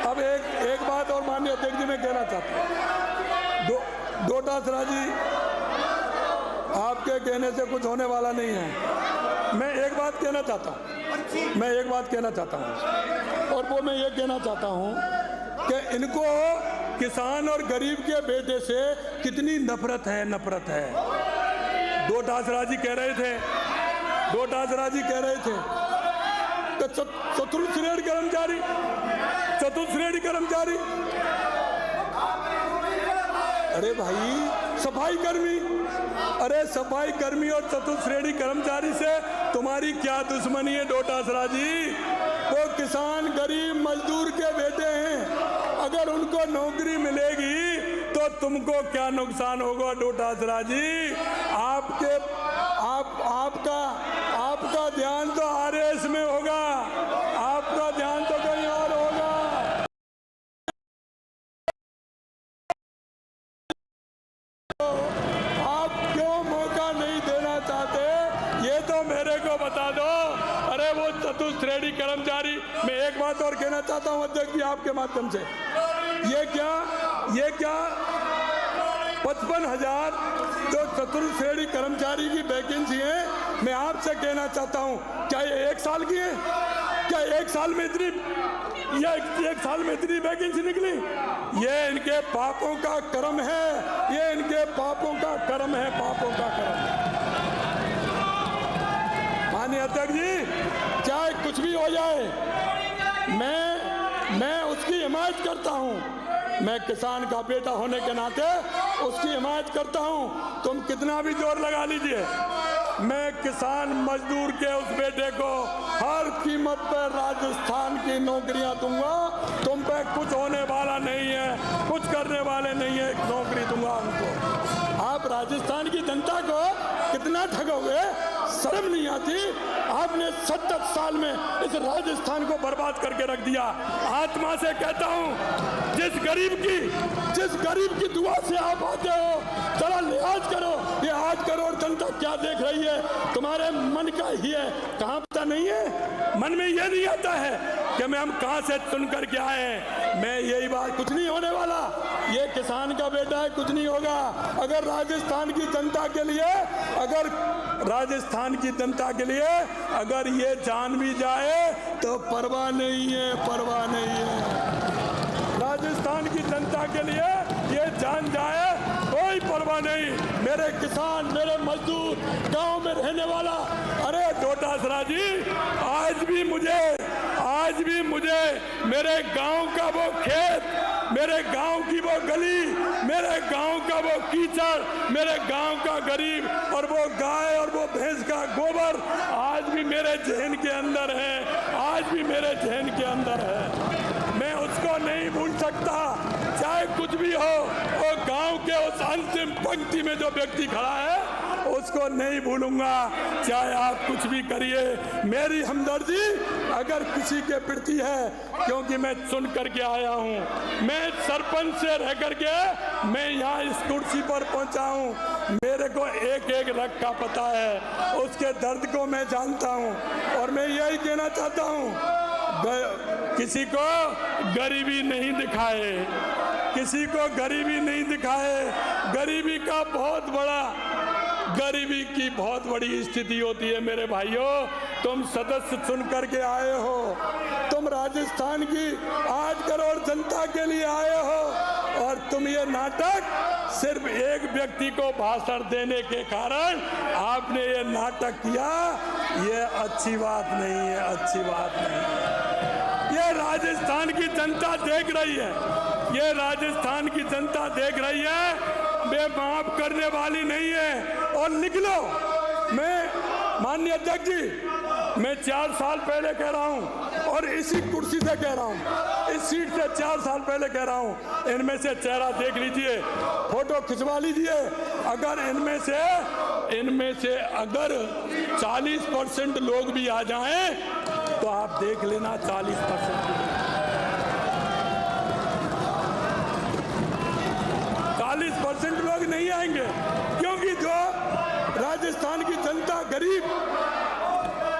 अब एक बात और माननीय अध्यक्ष जी मैं कहना चाहता हूँ, डोटासरा जी, आपके कहने से कुछ होने वाला नहीं है। मैं एक बात कहना चाहता हूँ, और वो मैं ये कहना चाहता हूँ कि इनको किसान और गरीब के बेटे से कितनी नफरत है। डोटासरा जी कह रहे थे कि चतुर्थ श्रेणी कर्मचारी, अरे भाई सफाई कर्मी और चतुर्थ श्रेणी कर्मचारी से तुम्हारी क्या दुश्मनी है डोटासरा जी? वो किसान गरीब मजदूर के बेटे हैं, अगर उनको नौकरी मिलेगी तो तुमको क्या नुकसान होगा डोटासरा जी? आपका ध्यान तो आरएस में होगा, आपका ध्यान तो कहीं और होगा। आप क्यों मौका नहीं देना चाहते, ये तो मेरे को बता दो। अरे वो चतुर्थ श्रेणी कर्मचारी, मैं एक बात और कहना चाहता हूं अध्यक्ष जी आपके माध्यम से, ये क्या 55,000 जो चतुर्थ श्रेणी कर्मचारी की वैकेंसी है, मैं आपसे कहना चाहता हूं, क्या ये 1 साल की है? क्या 1 साल में इतनी वैकेंसी निकली? ये इनके पापों का कर्म है, पापों का कर्म। माननीय अध्यक्ष जी, चाहे कुछ भी हो जाए, मैं उसकी हिमायत करता हूं। मैं किसान का बेटा होने के नाते उसकी हिमायत करता हूं। तुम कितना भी जोर लगा लीजिए, मैं किसान मजदूर के उस बेटे को हर कीमत पर राजस्थान की नौकरियां दूंगा। तुम पे कुछ होने वाला नहीं है, कुछ करने वाले नहीं है, नौकरी दूंगा उनको। आप राजस्थान की जनता को कितना ठगोगे? शर्म नहीं आती? आपने 70 साल में इस राजस्थान को बर्बाद करके रख दिया। आत्मा से कहता हूं, जिस गरीब की दुआ से आप आते हो, जरा लिहाज करो। ये आज करो और जनता क्या देख रही है, तुम्हारे मन का ही है, कहाँ पता नहीं है? मन में ये नहीं आता है कि हम कहाँ से चुन करके आए हैं। मैं यही बात, कुछ नहीं होने वाला, ये किसान का बेटा है, कुछ नहीं होगा। अगर राजस्थान की जनता के लिए अगर ये जान भी जाए तो परवाह नहीं है। राजस्थान की जनता के लिए ये जान जाए, कोई परवाह नहीं। मेरे किसान, मेरे मजदूर, गांव में रहने वाला, अरे डोटासरा जी, आज भी मुझे मेरे गांव का वो खेत, मेरे गांव की वो गली, मेरे गांव का वो कीचड़, मेरे गांव का गरीब और वो गाय और वो भैंस का गोबर आज भी मेरे ज़हन के अंदर है, मैं उसको नहीं भूल सकता। चाहे कुछ भी हो, वो गांव के उस अंतिम पंक्ति में जो व्यक्ति खड़ा है उसको नहीं भूलूंगा, चाहे आप कुछ भी करिए। मेरी हमदर्दी अगर किसी के प्रति है, क्योंकि मैं चुन करके आया हूं, मैं सरपंच से रह करके मैं यहाँ इस कुर्सी पर पहुंचा हूं। मेरे को एक रग का पता है, उसके दर्द को मैं जानता हूं। और मैं यही कहना चाहता हूं, किसी को गरीबी नहीं दिखाए, गरीबी की बहुत बड़ी स्थिति होती है। मेरे भाइयों, तुम सदस्य चुन करके आए हो, तुम राजस्थान की 8 करोड़ जनता के लिए आए हो, और तुम ये नाटक सिर्फ एक व्यक्ति को भाषण देने के कारण आपने ये नाटक किया, ये अच्छी बात नहीं है। ये राजस्थान की जनता देख रही है, वे माफ करने वाली नहीं है। और लिख लो, मैं माननीय अध्यक्ष जी, मैं 4 साल पहले कह रहा हूं, और इसी कुर्सी से कह रहा हूं, इस सीट से 4 साल पहले कह रहा हूं, इनमें से चेहरा देख लीजिए, फोटो खिंचवा लीजिए। अगर इनमें से अगर 40% लोग भी आ जाएं तो आप देख लेना, 40% लोग नहीं आएंगे, क्योंकि जो राजस्थान की जनता, गरीब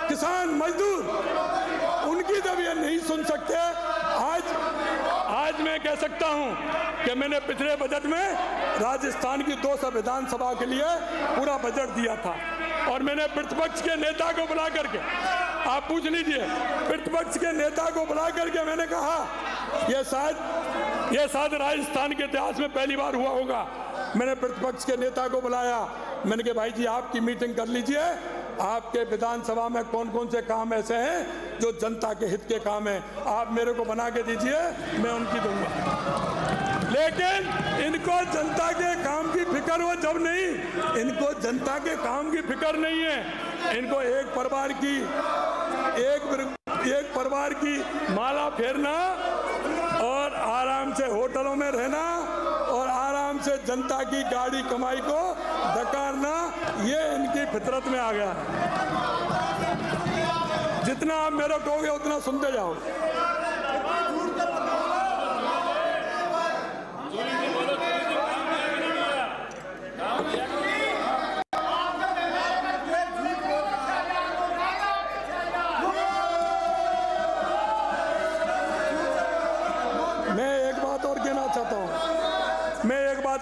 किसान मजदूर, उनकी जब ये नहीं सुन सकते। आज मैं कह सकता हूं कि मैंने पिछले बजट में राजस्थान की 200 विधानसभा के लिए पूरा बजट दिया था। और मैंने प्रतिपक्ष के नेता को बुला करके, आप पूछ लीजिए, प्रतिपक्ष के नेता को बुला करके मैंने कहा ये शायद राजस्थान के इतिहास में पहली बार हुआ होगा। मैंने प्रतिपक्ष के नेता को बुलाया, मैंने कहा भाई जी आपकी मीटिंग कर लीजिए, आपके विधानसभा में कौन कौन से काम ऐसे हैं जो जनता के हित के काम हैं, आप मेरे को बना के दीजिए, मैं उनकी दूंगा। लेकिन इनको जनता के काम की फिक्र हो जब नहीं, इनको जनता के काम की फिक्र नहीं है। इनको एक परिवार की माला फेरना और आराम से होटलों में रहना और आराम से जनता की गाड़ी कमाई को धकारना, ये इनकी फितरत में आ गया है। जितना आप मेरे कहोगे उतना सुनते जाओ।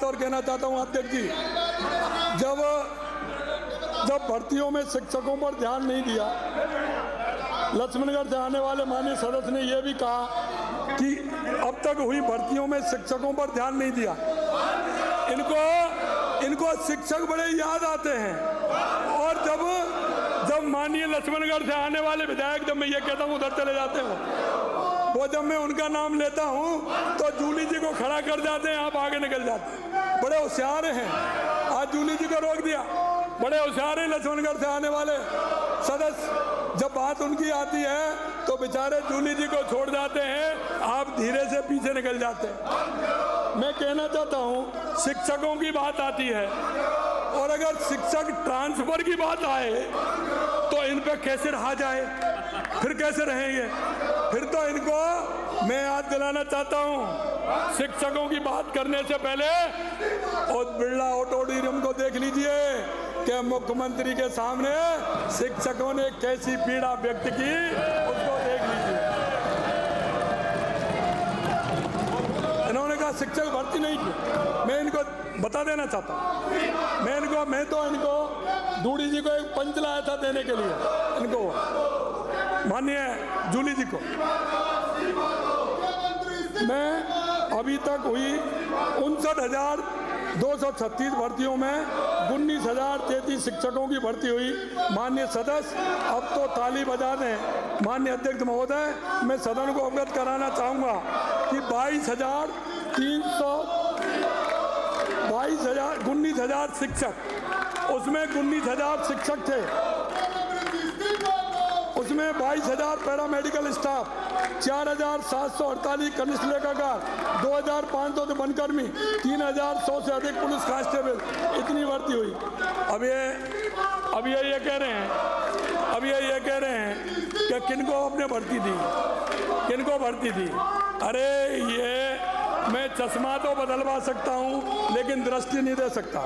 कहना चाहता हूं अध्यक्ष जी, जब भर्तियों में शिक्षकों पर ध्यान नहीं दिया, लक्ष्मणगढ़ से आने वाले माननीय सदस्य ने यह भी कहा कि अब तक हुई भर्तियों में शिक्षकों पर ध्यान नहीं दिया। इनको शिक्षक बड़े याद आते हैं, और जब माननीय लक्ष्मणगढ़ से आने वाले विधायक, जब मैं ये कहता हूँ उधर चले जाते हैं, वो जब मैं उनका नाम लेता हूँ तो जूली जी को खड़ा कर जाते हैं, आप आगे निकल जाते हैं। बड़े होशियार हैं, आज जूली जी को रोक दिया, बड़े होशियार हैं लक्ष्मणगढ़ से आने वाले सदस्य। जब बात उनकी आती है तो बेचारे जूली जी को छोड़ जाते हैं, आप धीरे से पीछे निकल जाते हैं। मैं कहना चाहता हूँ शिक्षकों की बात आती है, और अगर शिक्षक ट्रांसफर की बात आए तो इन पे कैसे रहा जाए, फिर कैसे रहेंगे? फिर तो इनको मैं याद दिलाना चाहता हूं, शिक्षकों की बात करने से पहले और बिरला ऑडिटोरियम को देख लीजिए कि मुख्यमंत्री के सामने शिक्षकों ने कैसी पीड़ा व्यक्त की, उसको देख लीजिए। इन्होंने कहा शिक्षक भर्ती नहीं की। मैं इनको बता देना चाहता हूँ, मैं तो इनको दूड़ी जी को एक पंच लाया था देने के लिए, इनको माननीय जूली जी को। मैं अभी तक हुई 59,236 भर्तियों में 19,033 शिक्षकों की भर्ती हुई। माननीय सदस्य अब तो ताली बजा दें। माननीय अध्यक्ष महोदय, मैं सदन को अवगत कराना चाहूँगा कि 19,000 शिक्षक, उसमें 19,000 शिक्षक थे, उसमें 22,000 पैरामेडिकल स्टाफ, 4,748 कनिष्ठ लेखाकार, 2,500 वनकर्मी, 3,100 से अधिक पुलिस कांस्टेबल, इतनी भर्ती हुई। अब ये कह रहे हैं कि किनको आपने भर्ती दी, किनको भर्ती दी? अरे ये मैं चश्मा तो बदलवा सकता हूँ लेकिन दृष्टि नहीं दे सकता।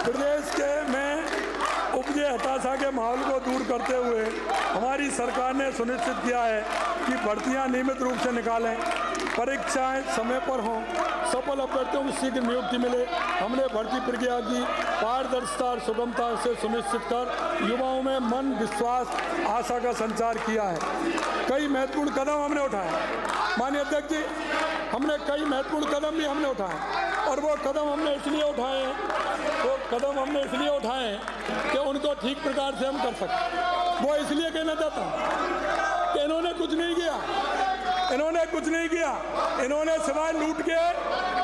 प्रदेश के में उपजे हताशा के माहौल को दूर करते हुए हमारी सरकार ने सुनिश्चित किया है कि भर्तियां नियमित रूप से निकालें, परीक्षाएं समय पर हों, सफल अभ्यर्थियों को शीघ्र नियुक्ति मिले। हमने भर्ती प्रक्रिया की पारदर्शिता और सुगमता से सुनिश्चित कर युवाओं में मन, विश्वास, आशा का संचार किया है। कई महत्वपूर्ण कदम हमने उठाए। माननीय अध्यक्ष जी, हमने कई महत्वपूर्ण कदम भी हमने उठाए, और वो कदम हमने इसलिए उठाए कि उनको ठीक प्रकार से हम कर सकें। वो इसलिए कहना चाहता हूँ कि इन्होंने कुछ नहीं किया, इन्होंने सिवाय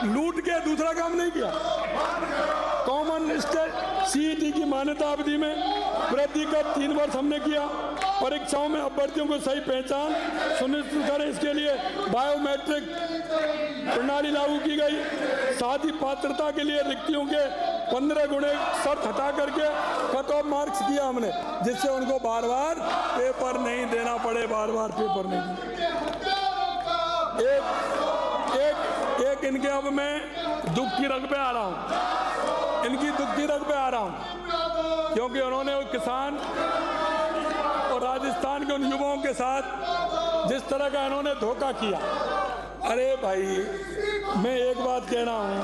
लूट के दूसरा काम नहीं किया। कॉमन स्टेट सीईटी की मान्यता अवधि में वृद्धि कर 3 वर्ष हमने किया। परीक्षाओं में अभ्यर्थियों को सही पहचान सुनिश्चित करें, इसके लिए बायोमेट्रिक प्रणाली लागू की गई। साथ ही पात्रता के लिए रिक्तियों के 15 गुणे शर्त हटा करके कट ऑफ मार्क्स किया हमने, जिससे उनको बार बार पेपर नहीं देना पड़े, बार बार पेपर नहीं। एक इनके अब मैं दुख की रग पे आ रहा हूँ, इनकी दुख की रग पे आ रहा हूँ, क्योंकि उन्होंने किसान और राजस्थान के उन युवाओं के साथ जिस तरह का इन्होंने धोखा किया। अरे भाई, मैं एक बात कहना हूँ,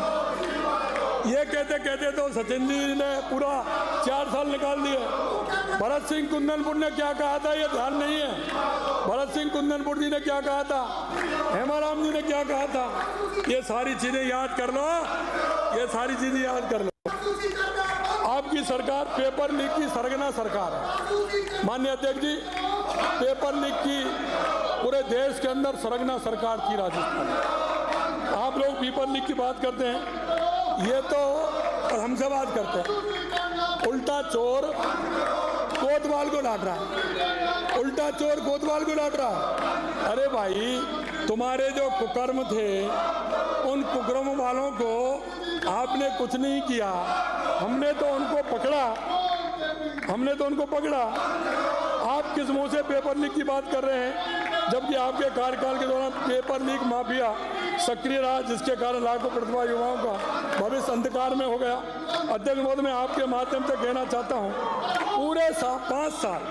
ये कहते कहते तो सचिन जी ने पूरा 4 साल निकाल दिए। भरत सिंह कुंदनपुर ने क्या कहा था ये ध्यान नहीं है। भरत सिंह कुंदनपुर जी ने क्या कहा था, हेमाराम जी ने क्या कहा था, ये सारी चीजें याद कर लो, ये सारी चीजें याद कर लो। आपकी सरकार पेपर लीक की सरगना सरकार है। माननीय अध्यक्ष जी, पेपर लीक की पूरे देश के अंदर सरगना सरकार थी राजस्थान। आप लोग पेपर लीक की बात करते हैं, ये तो और हमसे बात करते हैं। उल्टा चोर कोतवाल को डांट रहा है, उल्टा चोर कोतवाल को डांट रहा है। अरे भाई, तुम्हारे जो कुकर्म थे, उन कुकर्म वालों को आपने कुछ नहीं किया। हमने तो उनको पकड़ा, आप किस मुंह से पेपर लीक की बात कर रहे हैं, जबकि आपके कार्यकाल के दौरान पेपर लीक माफिया सक्रिय रहा, जिसके कारण लाखों प्रतिभा युवाओं का भविष्य अंधकार में हो गया। अध्यक्ष महोदय, मैं आपके माध्यम से कहना चाहता हूं, पूरे 5 साल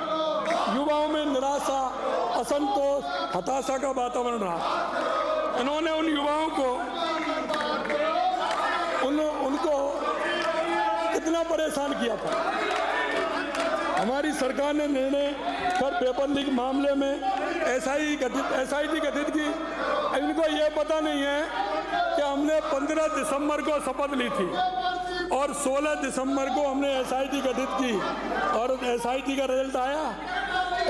युवाओं में निराशा, असंतोष, हताशा का वातावरण रहा। इन्होंने उन युवाओं को उनको कितना परेशान किया था। हमारी सरकार ने निर्णय कर पेपर लीक मामले में SIT गठित की। इनको ये पता नहीं है कि हमने 15 दिसंबर को शपथ ली थी और 16 दिसंबर को हमने SIT गठित की, और SIT का रिजल्ट आया।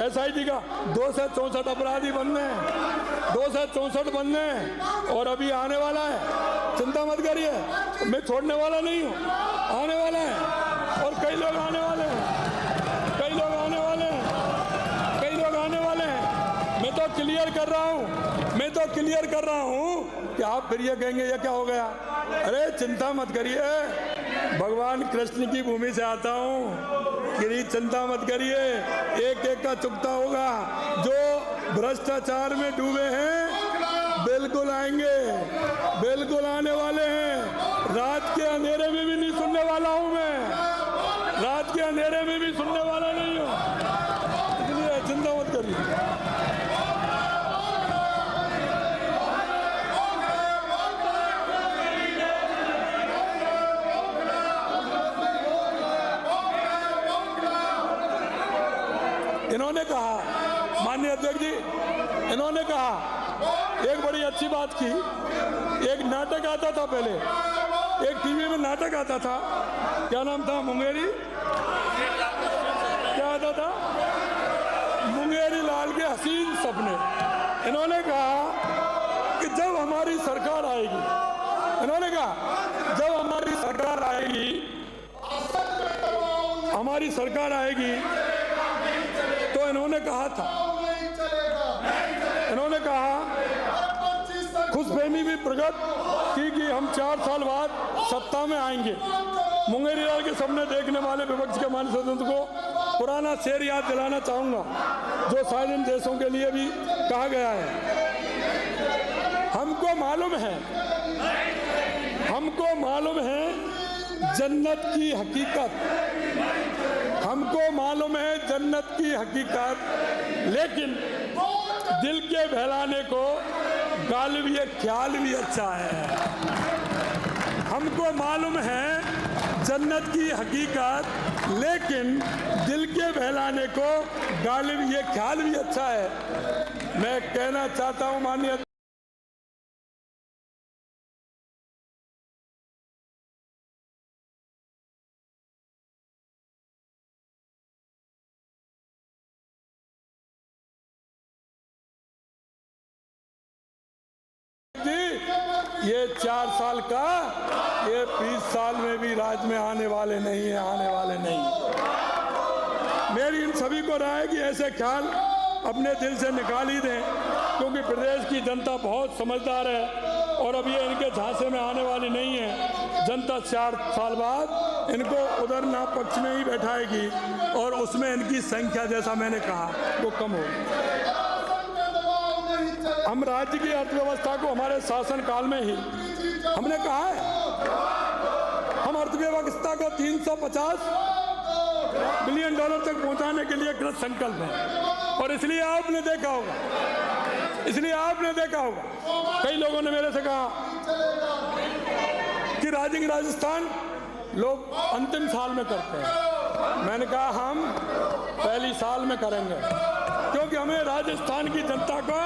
SIT का 2 से 64 अपराधी बनने हैं, 2 से 64 बनने हैं, और अभी आने वाला है। चिंता मत करिए, मैं छोड़ने वाला नहीं हूँ, आने वाला है, और कई लोग आने वाले हैं, कई लोग आने वाले हैं, कई लोग आने वाले हैं। मैं तो क्लियर कर रहा हूँ कि आप फिर ये कहेंगे ये क्या हो गया। अरे चिंता मत करिए, भगवान कृष्ण की भूमि से आता हूँ, गिरी चिंता मत करिए, एक एक का चुकता होगा। जो भ्रष्टाचार में डूबे हैं बिल्कुल आएंगे, बिल्कुल आने वाले हैं। रात के अंधेरे में भी नहीं सुनने वाला हूँ मैं, रात के अंधेरे में भी सुनने वाला नहीं हूँ, इसलिए चिंता मत करिए। इन्होंने कहा, माननीय अध्यक्ष जी, इन्होंने कहा एक बड़ी अच्छी बात की। एक नाटक आता था पहले, एक टीवी में नाटक आता था, क्या नाम था, मुंगेरी, क्या आता था, मुंगेरी लाल के हसीन सपने। इन्होंने कहा कि जब हमारी सरकार आएगी, इन्होंने कहा जब हमारी सरकार आएगी, हमारी सरकार आएगी, तो इन्होंने कहा था, इन्होंने कहा खुशफहमी भी प्रकट की कि हम 4 साल बाद सत्ता में आएंगे। मुंगेरी लाल के सपने देखने वाले विपक्ष के माननीय सदस्य को पुराना शेर याद दिलाना चाहूंगा, जो स्वाधीन देशों के लिए भी कहा गया है। हमको मालूम है जन्नत की हकीकत, हमको मालूम है जन्नत की हकीकत, लेकिन दिल के बहलाने को गालिब ये ख्याल भी अच्छा है। हमको मालूम है जन्नत की हकीकत, लेकिन दिल के बहलाने को गालिब ये ख्याल भी अच्छा है। मैं कहना चाहता हूं माननीय ये 4 साल का, ये 20 साल में भी राज में आने वाले नहीं है, आने वाले नहीं। मेरी इन सभी को राय है कि ऐसे ख्याल अपने दिल से निकाल ही दें, क्योंकि प्रदेश की जनता बहुत समझदार है और अब ये इनके झांसे में आने वाली नहीं है। जनता 4 साल बाद इनको उधर ना पक्ष में ही बैठाएगी और उसमें इनकी संख्या, जैसा मैंने कहा, वो कम होगी। हम राज्य की अर्थव्यवस्था को हमारे शासन काल में ही हमने कहा है, हम अर्थव्यवस्था को 350 बिलियन डॉलर तक पहुंचाने के लिए कृत संकल्प है। और इसलिए आपने देखा होगा कई लोगों ने मेरे से कहा कि राजस्थान लोग अंतिम साल में करते हैं। मैंने कहा हम पहली साल में करेंगे, क्योंकि हमें राजस्थान की जनता को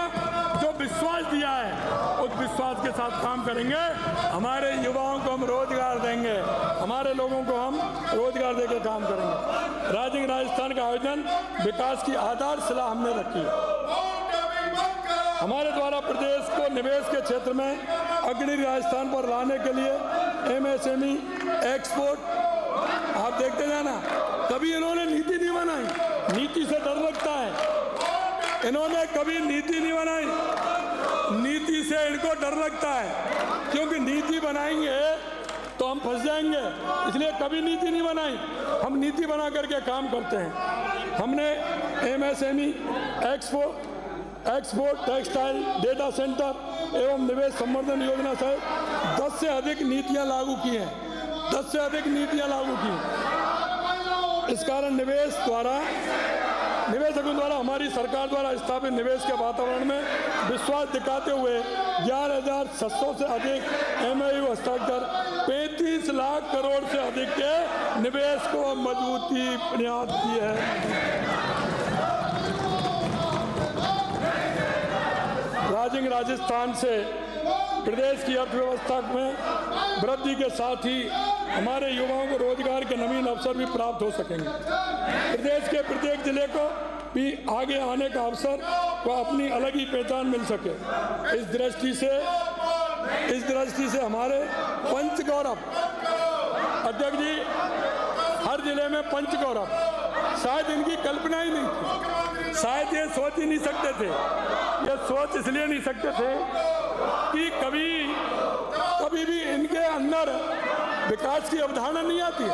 जो विश्वास दिया है उस विश्वास के साथ काम करेंगे। हमारे युवाओं को हम रोजगार देंगे, हमारे लोगों को हम रोजगार देकर काम करेंगे। राजस्थान का आयोजन विकास की आधारशिला हमने रखी है। हमारे द्वारा प्रदेश को निवेश के क्षेत्र में अग्रणी राजस्थान पर लाने के लिए MSME एक्सपोर्ट, आप देखते जाना, कभी इन्होंने नीति नहीं बनाई, नीति से डर लगता है। इन्होंने कभी नीति नहीं बनाई, नीति से इनको डर लगता है, क्योंकि नीति बनाएंगे तो हम फंस जाएंगे, इसलिए कभी नीति नहीं बनाई। हम नीति बना करके काम करते हैं। हमने MSME export, textile, data centre एवं निवेश संवर्धन योजना से 10 से अधिक नीतियां लागू की हैं, 10 से अधिक नीतियां लागू की। इस कारण निवेशकों द्वारा हमारी सरकार द्वारा स्थापित निवेश के वातावरण में विश्वास दिखाते हुए 11,600 से अधिक MOU हस्ताक्षर, 35 लाख करोड़ से अधिक के निवेश को मजबूती प्रयास की है। राजस्थान से प्रदेश की अर्थव्यवस्था में वृद्धि के साथ ही हमारे युवाओं को रोजगार के नवीन अवसर भी प्राप्त हो सकेंगे। प्रदेश के प्रत्येक जिले को भी आगे आने का अवसर व अपनी अलग ही पहचान मिल सके। इस दृष्टि से हमारे पंच गौरव, अध्यक्ष जी, हर जिले में पंच गौरव, शायद इनकी कल्पना ही नहीं थी, शायद ये सोच ही नहीं सकते थे। ये सोच इसलिए नहीं सकते थे कि कभी भी इनके अंदर विकास की अवधारणा नहीं आती है,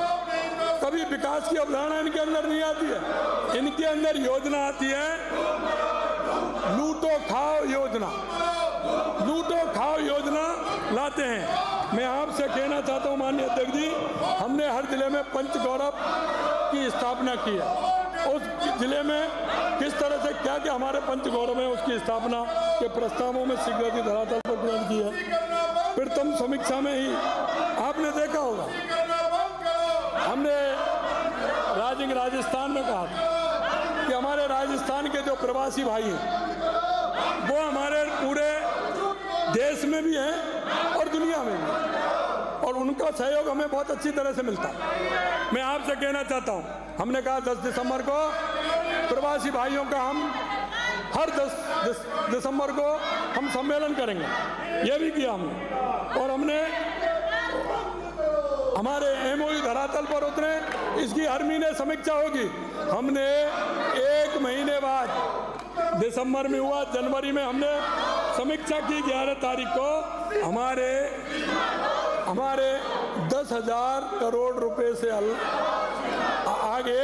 कभी विकास की अवधारणा इनके अंदर नहीं आती है। इनके अंदर योजना आती है, लूटो खाओ योजना लाते हैं। मैं आपसे कहना चाहता हूं माननीय अध्यक्ष जी, हमने हर जिले में पंच गौरव की स्थापना की है। उस जिले में किस तरह से क्या क्या हमारे पंच गौरव है, उसकी स्थापना के प्रस्तावों में शीघ्र धरातल पर ग्रहण की है। प्रथम समीक्षा में ही आपने देखा होगा, हमने राजस्थान में कहा था कि हमारे राजस्थान के जो प्रवासी भाई हैं वो हमारे पूरे देश में भी हैं और दुनिया में भी, और उनका सहयोग हमें बहुत अच्छी तरह से मिलता है। मैं आपसे कहना चाहता हूं, हमने कहा 10 दिसंबर को प्रवासी भाइयों का हम हर 10 दिसंबर को हम सम्मेलन करेंगे, ये भी किया हमने। और हमने हमारे MOU धरातल पर उतरे, इसकी हर महीने समीक्षा होगी। हमने 1 महीने बाद, दिसंबर में हुआ, जनवरी में हमने समीक्षा की 11 तारीख को हमारे 10,000 करोड़ रुपए से आगे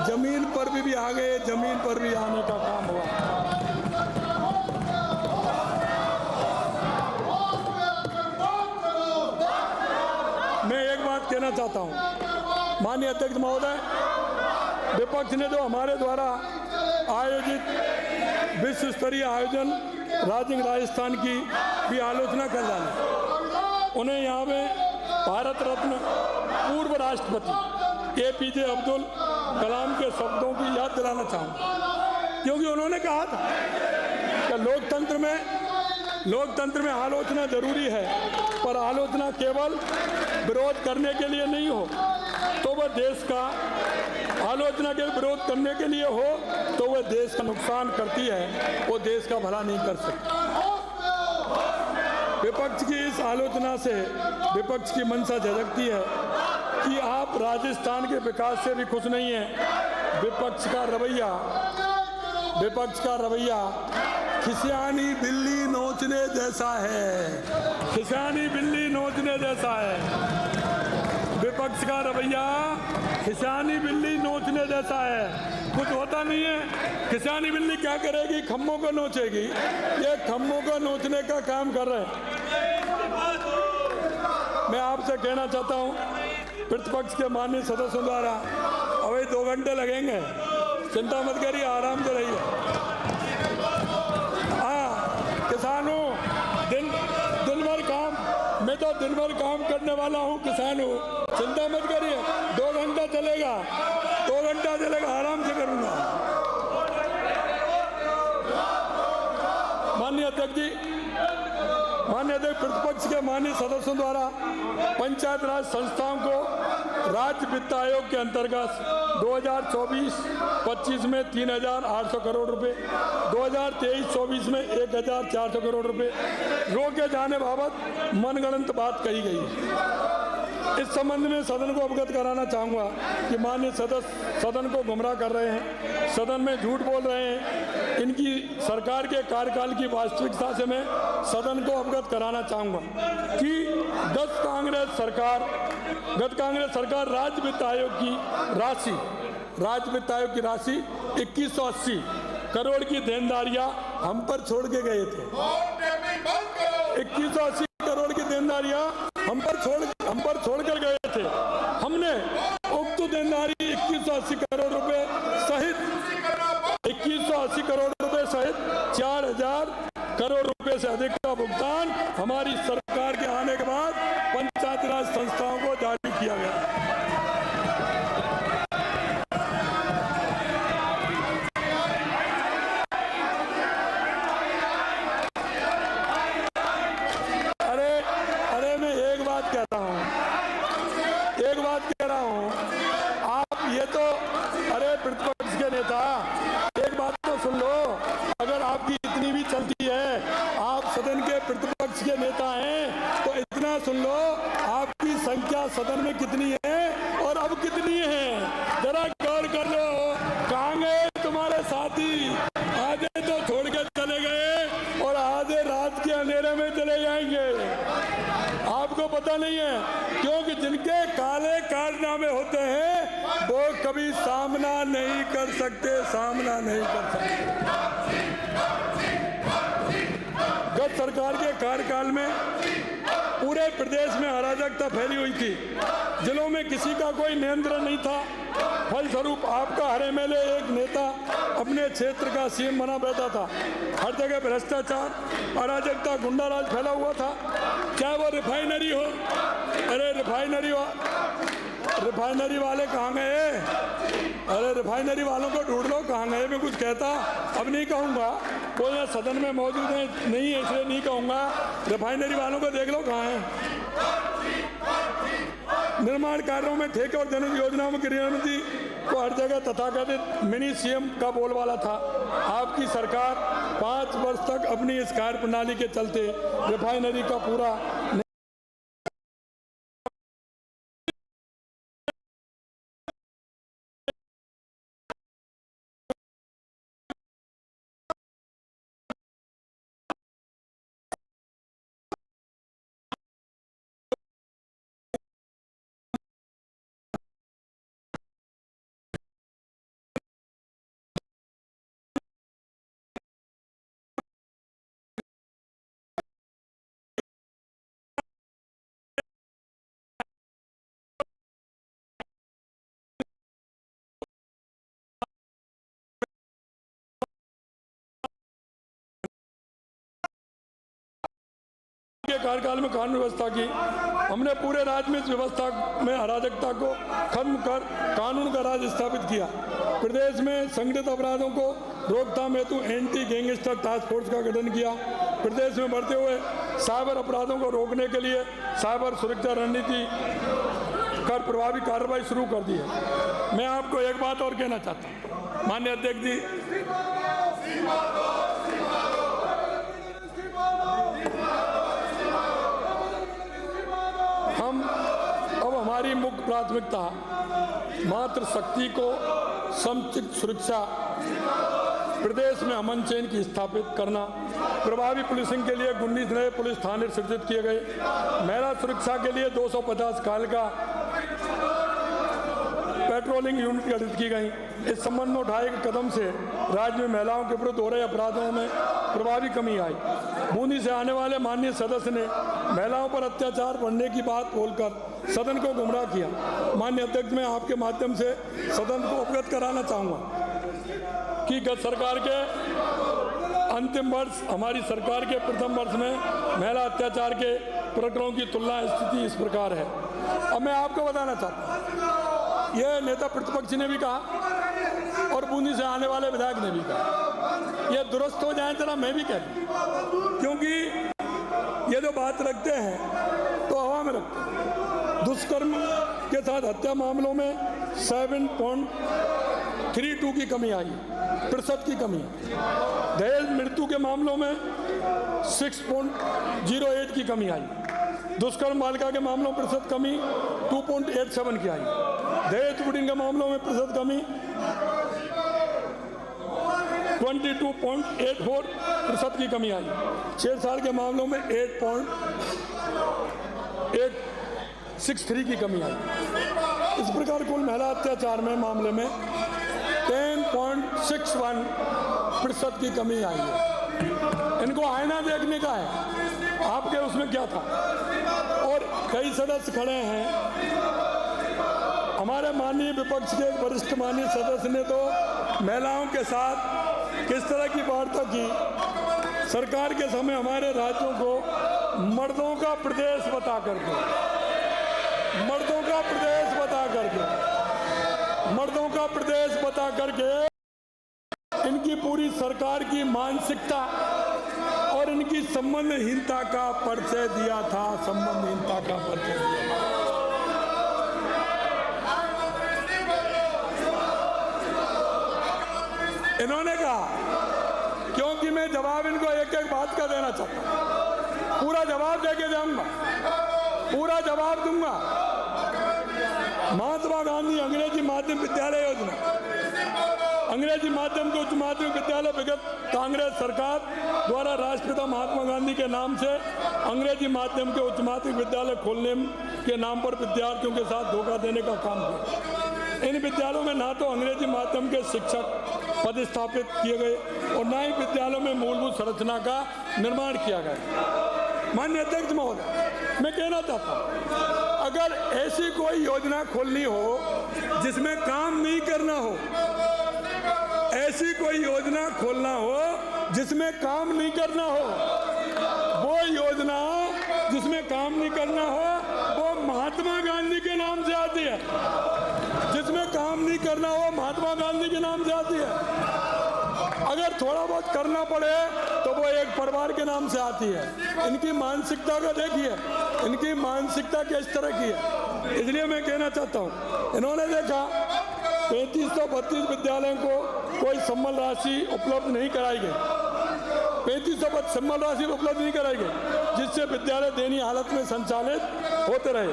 जमीन पर भी आगे, जमीन पर भी आने का काम हुआ। मैं एक बात कहना चाहता हूं, माननीय अध्यक्ष महोदय, विपक्ष ने जो हमारे द्वारा आयोजित विश्व स्तरीय आयोजन राजस्थान की भी आलोचना कर डाली, उन्हें यहाँ में भारत रत्न पूर्व राष्ट्रपति APJ अब्दुल कलाम के शब्दों की याद दिलाना चाहूँगा, क्योंकि उन्होंने कहा था कि लोकतंत्र में आलोचना जरूरी है, पर आलोचना केवल विरोध करने के लिए नहीं हो तो वह देश का, आलोचना के विरोध करने के लिए हो तो वह देश का नुकसान करती है, वो देश का भला नहीं कर सकती। विपक्ष की इस आलोचना से विपक्ष की मंशा झलकती है कि आप राजस्थान के विकास से भी खुश नहीं हैं। विपक्ष का रवैया खिसियानी बिल्ली नोचने जैसा है, खिसियानी बिल्ली नोचने जैसा है। विपक्ष का रवैया खिसानी बिल्ली नोचने जैसा है, कुछ होता नहीं है। खिसानी बिल्ली क्या करेगी? खम्भों को नोचेगी। ये खम्भों को नोचने का काम कर रहे हैं। मैं आपसे कहना चाहता हूँ प्रतिपक्ष के माननीय सदस्यों द्वारा अभी 2 घंटे लगेंगे, चिंता मत करिए, आराम से रहिए। हाँ, किसानों दिन भर काम, मैं तो दिन भर काम करने वाला हूँ, किसान हूँ, चिंता मत करिए। 2 घंटा चलेगा, 2 घंटा चलेगा, आराम से करूँगा। माननीय अध्यक्ष जी, माननीय अध्यक्ष, प्रतिपक्ष के माननीय सदस्यों द्वारा पंचायत राज संस्थाओं को राज्य वित्त आयोग के अंतर्गत 2024-25 में 3,800 करोड़ रुपए, 2023-24 में 1,400 करोड़ रुपए रोके जाने बाबत मनगढ़ंत बात कही गई है। इस संबंध में सदन को अवगत कराना चाहूँगा कि माननीय सदस्य सदन को गुमराह कर रहे हैं, सदन में झूठ बोल रहे हैं। इनकी सरकार के कार्यकाल की वास्तविकता से मैं सदन को अवगत कराना चाहूँगा कि गत कांग्रेस सरकार राज्य वित्त आयोग की राशि 2180 करोड़ की देनदारियां हम पर छोड़ के गए थे। 2180 करोड़ की देनदारियां हम पर छोड़ कर गए थे। हमने उक्त देनदारी 2180 करोड़ रुपए सहित 4,000 करोड़ रुपए से अधिक का भुगतान हमारी सरकार के आने के बाद पंचायत राज संस्थाओं को जारी किया गया। अरे मैं एक बात कह रहा हूँ, आप ये तो, अरे प्रतिपक्ष के नेता, एक बात तो सुन लो। अगर आपकी इतनी भी चलती है, आप सदन के प्रतिपक्ष के नेता हैं, तो इतना सुन लो, आपकी संख्या सदन में कितनी है और अब कितनी है, जरा गौर कर लो। कहाँ गए तुम्हारे साथी? आधे तो छोड़ के चले गए और आधे रात के अंधेरे में चले जाएंगे। आपको पता नहीं है, क्योंकि जिनके काले कारनामे होते हैं वो कभी सामना नहीं कर सकते। गत सरकार के कार्यकाल में पूरे प्रदेश में अराजकता फैली हुई थी, जिलों में किसी का कोई नियंत्रण नहीं था। फलस्वरूप आपका हर एमएलए एक नेता अपने क्षेत्र का सीएम बना बैठा था। हर जगह भ्रष्टाचार, अराजकता, गुंडाराज फैला हुआ था। चाहे वो रिफाइनरी हो, अरे रिफाइनरी वाले कहाँ गए? अरे रिफाइनरी वालों को ढूंढ लो, कहाँ गए? मैं कुछ कहता अब नहीं कहूँगा, वो यहाँ सदन में मौजूद है नहीं है, इसलिए नहीं कहूँगा। रिफाइनरी वालों को देख लो कहाँ है। निर्माण कार्यों में ठेके और जनहित योजनाओं में क्रियान्वित को हर जगह तथाकथित मिनी सीएम का बोलबाला था। आपकी सरकार 5 वर्ष तक अपनी इस कार्य प्रणाली के चलते रिफाइनरी का पूरा के कार्यकाल में कानून व्यवस्था की। हमने पूरे राज्य में इस व्यवस्था में अराजकता को खत्म कर कानून का राज स्थापित किया। प्रदेश में संगठित अपराधों को रोकथाम हेतु एंटी गैंगस्टर टास्क फोर्स का गठन किया। प्रदेश में बढ़ते हुए साइबर अपराधों को रोकने के लिए साइबर सुरक्षा रणनीति कर प्रभावी कार्रवाई शुरू कर दी है। मैं आपको एक बात और कहना चाहता हूँ माननीय अध्यक्ष जी, हमारी मुख्य प्राथमिकता मात्र शक्ति को समुचित सुरक्षा, प्रदेश में अमन चैन की स्थापित करना, प्रभावी पुलिसिंग के लिए 19 नए पुलिस थाने सृजित किए गए, महिला सुरक्षा के लिए 250 काल का पेट्रोलिंग यूनिट गठित की गई। इस संबंध में उठाए गए कदम से राज्य में महिलाओं के विरुद्ध हो रहे अपराधों में प्रभावी कमी आई। बूंदी से आने वाले माननीय सदस्य ने महिलाओं पर अत्याचार बढ़ने की बात बोलकर सदन को गुमराह किया। माननीय अध्यक्ष, मैं आपके माध्यम से सदन को अवगत कराना चाहूँगा कि गत सरकार के अंतिम वर्ष हमारी सरकार के प्रथम वर्ष में महिला अत्याचार के प्रकरणों की तुलना स्थिति इस प्रकार है। अब मैं आपको बताना चाहता हूँ, ये नेता प्रतिपक्ष ने भी कहा और बूंदी से आने वाले विधायक ने भी कहा, ये दुरुस्त हो जाए जरा मैं भी कह दूँ, क्योंकि ये जो बात रखते हैं तो हवा में रखते हैं। दुष्कर्म के साथ हत्या मामलों में 7.32 की कमी आई, प्रतिशत की कमी। दहेज मृत्यु के मामलों में 6.08 की कमी आई। दुष्कर्म बालिका के मामलों में प्रतिशत कमी 2.87 की आई। दहेज त्रुटि के मामलों में प्रतिशत कमी 22.84% की कमी आई। 6 साल के मामलों में 8.863 की कमी आई। इस प्रकार कुल महिला अत्याचार में मामले में 10.61% की कमी आई है। इनको आईना देखने का है, आपके उसमें क्या था। और कई सदस्य खड़े हैं, हमारे माननीय विपक्ष के वरिष्ठ माननीय सदस्य ने तो महिलाओं के साथ किस तरह की वार्ता की। सरकार के समय हमारे राज्यों को मर्दों का प्रदेश बता करके, मर्दों का प्रदेश बता करके, मर्दों का प्रदेश बता करके इनकी पूरी सरकार की मानसिकता और इनकी संबंधहीनता का परिचय दिया था। संबंधहीनता का परिचय दिया था। इन्होंने कहा, क्योंकि मैं जवाब इनको एक एक बात का देना चाहता हूं, पूरा जवाब देके जाऊंगा, पूरा जवाब दूंगा। महात्मा गांधी अंग्रेजी माध्यम विद्यालय योजना, अंग्रेजी माध्यम के उच्च माध्यमिक विद्यालय विगत कांग्रेस सरकार द्वारा राष्ट्रपिता महात्मा गांधी के नाम से अंग्रेजी माध्यम के उच्च माध्यमिक विद्यालय खोलने के नाम पर विद्यार्थियों के साथ धोखा देने का काम किया। इन विद्यालयों में ना तो अंग्रेजी माध्यम के शिक्षक पदस्थापित किए गए और ना ही विद्यालयों में मूलभूत संरचना का निर्माण किया गया। माननीय अध्यक्ष महोदय, मैं कहना चाहता हूँ, अगर ऐसी कोई योजना खोलनी हो जिसमें काम नहीं करना हो, ऐसी कोई योजना खोलना हो जिसमें काम नहीं करना हो, वो योजना जिसमें काम नहीं करना हो वो महात्मा गांधी के नाम से आती है। जिसमें काम नहीं करना हो महात्मा गांधी के नाम से आती है। अगर थोड़ा बहुत करना पड़े तो वो एक परिवार के नाम से आती है। इनकी मानसिकता का देखिए, इनकी मानसिकता किस तरह की है। इसलिए मैं कहना चाहता हूँ, इन्होंने देखा 3532 विद्यालयों को कोई सम्मान राशि उपलब्ध नहीं कराई गई, 3500 सम्मान राशि उपलब्ध नहीं कराई गई, जिससे विद्यालय दयनीय हालत में संचालित होते रहे।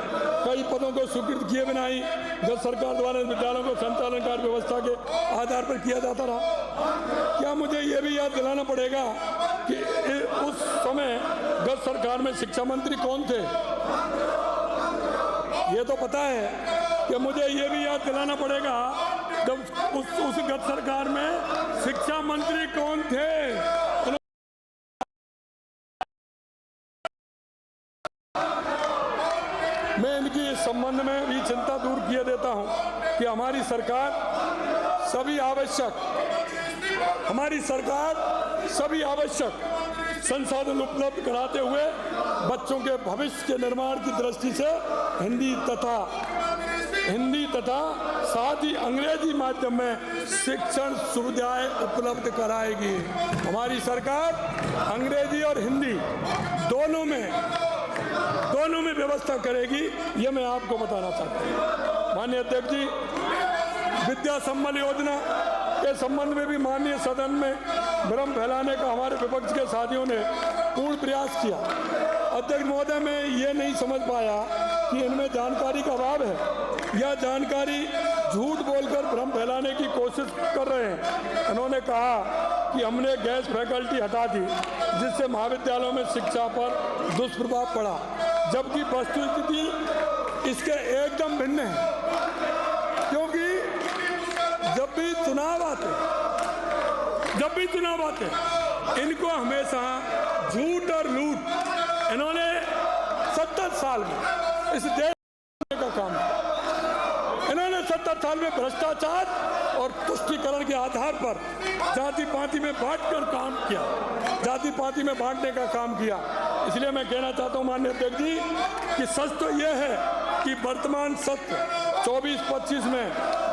कई पदों को स्वीकृत किए बिना ही गत सरकार द्वारा विद्यालयों को संचालन कार्य व्यवस्था के आधार पर किया जाता रहा। क्या मुझे ये भी याद दिलाना पड़ेगा कि उस समय गत सरकार में शिक्षा मंत्री कौन थे? ये तो पता है कि मुझे ये भी याद दिलाना पड़ेगा जब उस गत सरकार में शिक्षा मंत्री कौन थे। मैं इनकी इस संबंध में भी चिंता दूर किए देता हूं कि हमारी सरकार सभी आवश्यक संसाधन उपलब्ध कराते हुए बच्चों के भविष्य के निर्माण की दृष्टि से हिंदी तथा साथ ही अंग्रेजी माध्यम में शिक्षण सुविधाएं उपलब्ध कराएगी। हमारी सरकार अंग्रेजी और हिंदी दोनों में व्यवस्था करेगी, ये मैं आपको बताना चाहता हूँ। माननीय अध्यक्ष जी, विद्या संबल योजना के संबंध में भी माननीय सदन में भ्रम फैलाने का हमारे विपक्ष के साथियों ने पूर्ण प्रयास किया। अध्यक्ष महोदय, मैं ये नहीं समझ पाया कि इनमें जानकारी का अभाव है या जानकारी झूठ बोलकर भ्रम फैलाने की कोशिश कर रहे हैं। इन्होंने कहा कि हमने गैस फैकल्टी हटा दी जिससे महाविद्यालयों में शिक्षा पर दुष्प्रभाव पड़ा, जबकि वस्तुस्थिति इसके एकदम भिन्न है। क्योंकि जब भी चुनाव आते इनको हमेशा झूठ और लूट, इन्होंने 70 साल में इस देश का काम किया। इन्होंने 70 साल में भ्रष्टाचार और तुष्टीकरण के आधार पर जाति पाति में बांटकर काम किया, जाति पाति में बांटने का काम किया। इसलिए मैं कहना चाहता हूं माननीय अध्यक्ष जी कि सच तो यह है कि वर्तमान सत्र 24-25 में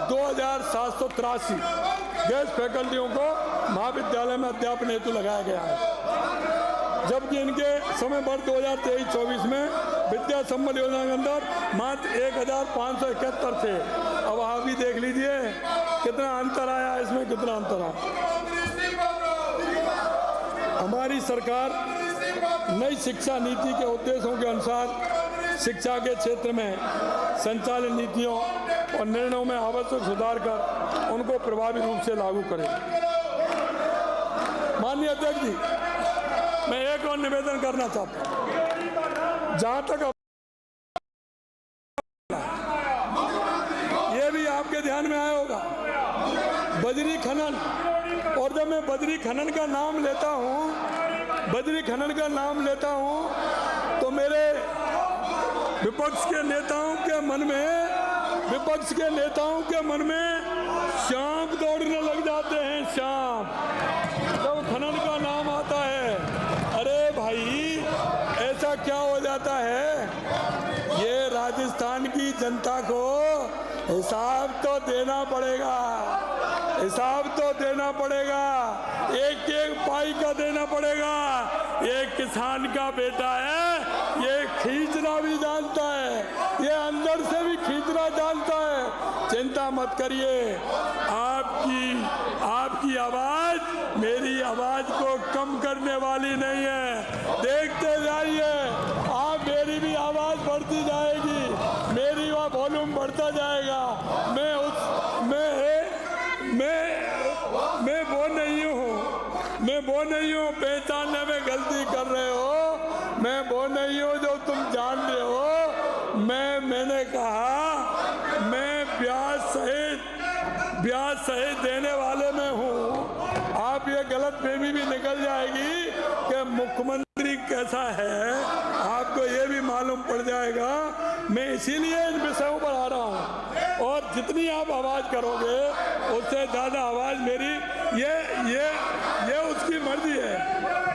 2783 गैस फैकल्टियों को महाविद्यालय में अध्यापन हेतु लगाया गया है, जबकि इनके समय वर्ष 2023-24 में विद्या संबल योजना के अंदर मात्र 1571 थे। अब आप भी देख लीजिए कितना अंतर आया, इसमें कितना अंतर आया। हमारी सरकार नई शिक्षा नीति के उद्देश्यों के अनुसार शिक्षा के क्षेत्र में संचालित नीतियों और निर्णयों में आवश्यक सुधार कर उनको प्रभावी रूप से लागू करें। माननीय अध्यक्ष जी, मैं एक और निवेदन करना चाहता हूं। जहां तक ये भी आपके ध्यान में आया होगा, बजरी खनन, और जब मैं बजरी खनन का नाम लेता हूं तो मेरे विपक्ष के नेताओं के मन में सांप दौड़ने लग जाते हैं। सांप जब खनन का नाम आता है, अरे भाई ऐसा क्या हो जाता है? ये राजस्थान की जनता को हिसाब तो देना पड़ेगा, एक पाई का देना पड़ेगा। ये किसान का बेटा है, ये खींचना भी जानता है, ये अंदर से भी खींचना जानता है। चिंता मत करिए, आपकी आवाज मेरी आवाज को कम करने वाली नहीं है। देखते जाइए, आप मेरी भी आवाज बढ़ती जाएगी, मेरी वॉल्यूम बढ़ता जाएगा। मैं वो नहीं हूँ पहचानने में गलती कर रहे हो, मैं वो नहीं हूँ जो तुम जान रहे हो। मैंने कहा मैं ब्याज सहित देने वाले में हूँ। आप ये गलतफहमी भी निकल जाएगी कि मुख्यमंत्री कैसा है, आपको ये भी मालूम पड़ जाएगा। मैं इसीलिए इन विषयों पर आ रहा हूँ, और जितनी आप आवाज करोगे उससे ज्यादा आवाज मेरी, ये उसकी मर्जी है।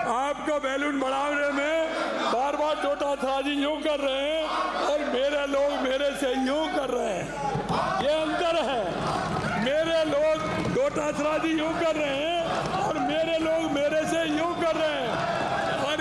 आपको बैलून बढ़ाने में बार बार टोटाथराजी यूं कर रहे हैं और मेरे लोग मेरे से यूं कर रहे हैं, ये अंतर है। मेरे लोग टोटाथराजी यूं कर रहे हैं और मेरे लोग मेरे से यूं कर रहे हैं। और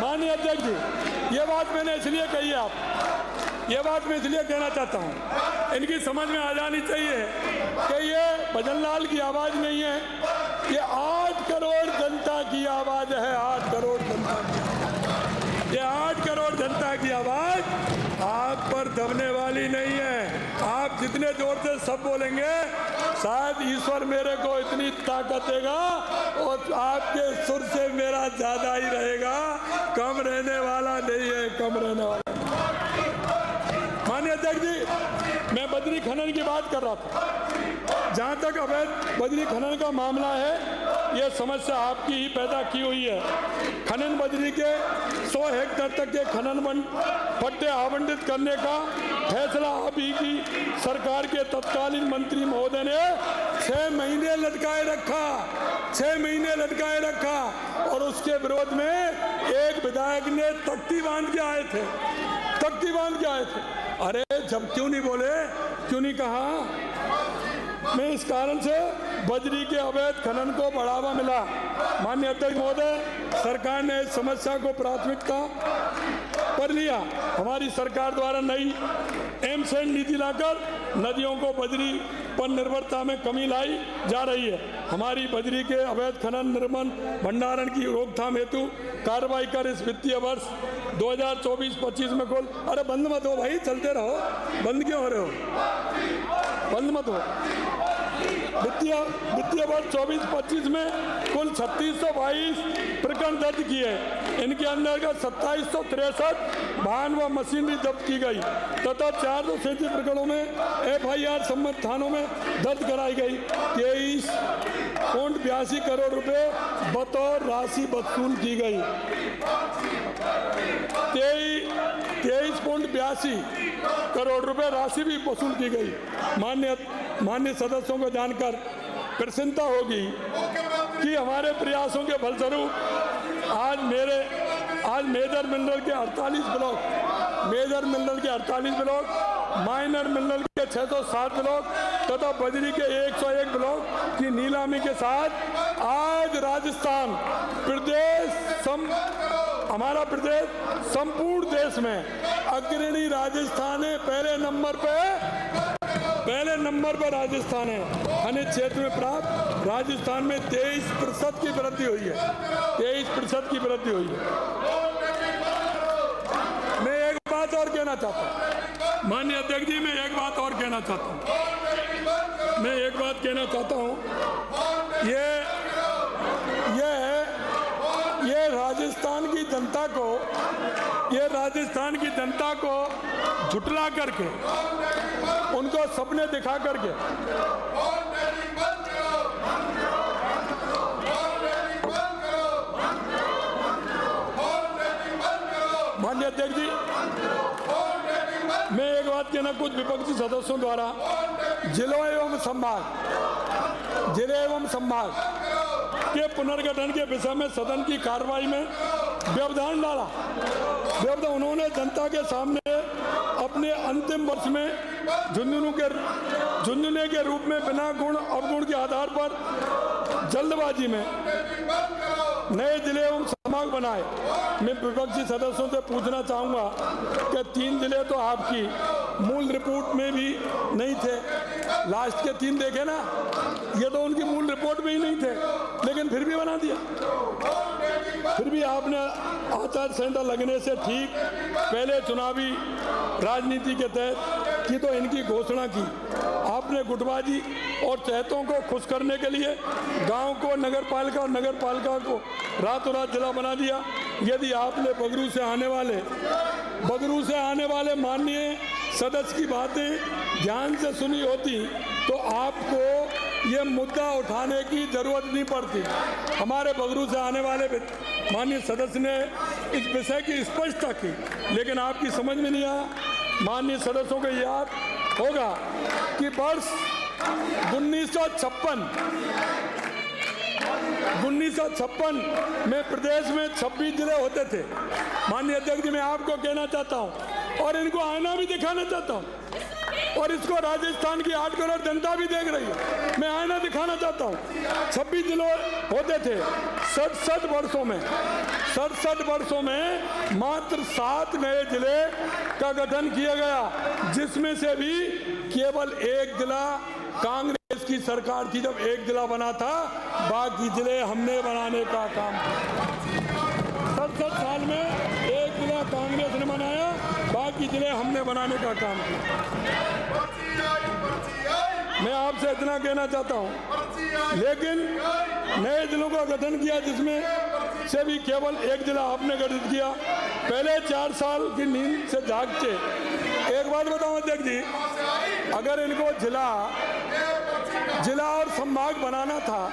माननीय अध्यक्ष जी, ये बात मैंने इसलिए कही है, ये बात मैं इसलिए कहना चाहता हूँ, इनकी समझ में आ जानी चाहिए कि ये भजन लाल की आवाज़ नहीं है, ये 8 करोड़ जनता की आवाज़ है। 8 करोड़ जनता की, ये 8 करोड़ जनता की आवाज़ आप पर दबने वाली नहीं है। आप जितने जोर से सब बोलेंगे, शायद ईश्वर मेरे को इतनी ताकत देगा और आपके सुर से मेरा ज्यादा ही रहेगा, कम रहने वाला नहीं है, कम रहने वाला। माननीय अध्यक्ष जी, मैं बजरी खनन की बात कर रहा था। जहाँ तक अवैध बजरी खनन का मामला है, यह समस्या आपकी ही पैदा की हुई है। खनन बजरी के 100 हेक्टेयर तक के खनन पट्टे आवंटित करने का फैसला अभी की सरकार के तत्कालीन मंत्री महोदय ने 6 महीने लटकाए रखा, 6 महीने लटकाए रखा, और उसके विरोध में एक विधायक ने तख्ती बांध के आए थे, तख्ती बांध के आए थे। अरे जब क्यों नहीं बोले, क्यों नहीं कहा? मैं इस कारण से बजरी के अवैध खनन को बढ़ावा मिला। माननीय अध्यक्ष महोदय, सरकार ने इस समस्या को प्राथमिकता पर लिया। हमारी सरकार द्वारा नई एमसेंड नीति लाकर नदियों को बजरी पर निर्भरता में कमी लाई जा रही है। हमारी बजरी के अवैध खनन, निर्माण, भंडारण की रोकथाम हेतु कार्रवाई कर इस वित्तीय वर्ष 2024-25 में कुल, अरे बंद मत हो भाई, चलते रहो, बंद क्यों हो रहे हो, बंद मत हो। वित्तीय वर्ष 24-25 में कुल 3622 प्रकरण दर्ज किए। इनके अंतर्गत 2763 वाहन व मशीनरी जब्त की गई तथा 437 प्रकरणों में FIR संबंधित थानों में दर्ज कराई गई। 23.82 करोड़ रुपए बतौर राशि वसूल की गई। 23.82 करोड़ रुपए राशि भी वसूल की गई। माननीय सदस्यों को जानकर प्रसन्नता होगी कि हमारे प्रयासों के फलस्वरूप आज मेजर मिनरल के 48 ब्लॉक, माइनर मिनरल के 607 ब्लॉक तथा बजरी के 101 ब्लॉक की नीलामी के साथ आज राजस्थान हमारा प्रदेश संपूर्ण देश में अग्रणी राजस्थान है। पहले नंबर पर राजस्थान है। खनिज क्षेत्र में प्राप्त राजस्थान में 23% की वृद्धि हुई है। 23% की वृद्धि हुई है। मैं एक बात और कहना चाहता हूँ माननीय अध्यक्ष जी, मैं एक बात और कहना चाहता हूँ। ये राजस्थान की जनता को झुटला करके, उनको सपने दिखा करके माननीय अध्यक्ष जी, मैं एक बात कहना, कुछ विपक्षी सदस्यों द्वारा जिले एवं संभाग के पुनर्गठन के विषय में सदन की कार्रवाई में व्यवधान डाला। उन्होंने जनता के सामने अपने अंतिम वर्ष में झुंझुने के रूप में बिना गुण अवगुण के आधार पर जल्दबाजी में नए जिले एवं संभाग बनाए। मैं विपक्षी सदस्यों से पूछना चाहूँगा कि 3 जिले तो आपकी मूल रिपोर्ट में भी नहीं थे। लास्ट के 3 देखे ना, ये तो उनकी मूल रिपोर्ट में ही नहीं थे, लेकिन फिर भी बना दिया। फिर भी आपने आचार संहिता लगने से ठीक पहले चुनावी राजनीति के तहत की तो इनकी घोषणा की। आपने गुटबाजी और चहेतों को खुश करने के लिए गांव को नगरपालिका और नगरपालिका को रातों रात जिला बना दिया। यदि आपने बगरू से आने वाले माननीय सदस्य की बातें ध्यान से सुनी होती तो आपको ये मुद्दा उठाने की जरूरत नहीं पड़ती। हमारे बगरू से आने वाले माननीय सदस्य ने इस विषय की स्पष्टता की, लेकिन आपकी समझ में नहीं आया। माननीय सदस्यों को याद होगा कि वर्ष 1956 में प्रदेश में 26 जिले होते थे। माननीय अध्यक्ष जी, मैं आपको कहना चाहता हूं और इनको आईना भी दिखाना चाहता हूं, और इसको राजस्थान की 8 करोड़ जनता भी देख रही है। मैं आईना दिखाना चाहता हूं। 26 जिले होते थे। 67 वर्षों में मात्र 7 नए जिले का गठन किया गया, जिसमें से भी केवल 1 जिला कांग्रेस की सरकार थी जब 1 जिला बना था। बाकी जिले हमने बनाने का काम किया। 67 साल में 1 जिला कांग्रेस ने बनाया, बाकी जिले हमने बनाने का काम किया। मैं आपसे इतना कहना चाहता हूं, लेकिन नए जिलों का गठन किया, जिसमें से भी केवल 1 जिला आपने गठित किया। पहले 4 साल की नींद से जागते। एक बात बताऊं अध्यक्ष जी, अगर इनको जिला और संभाग बनाना था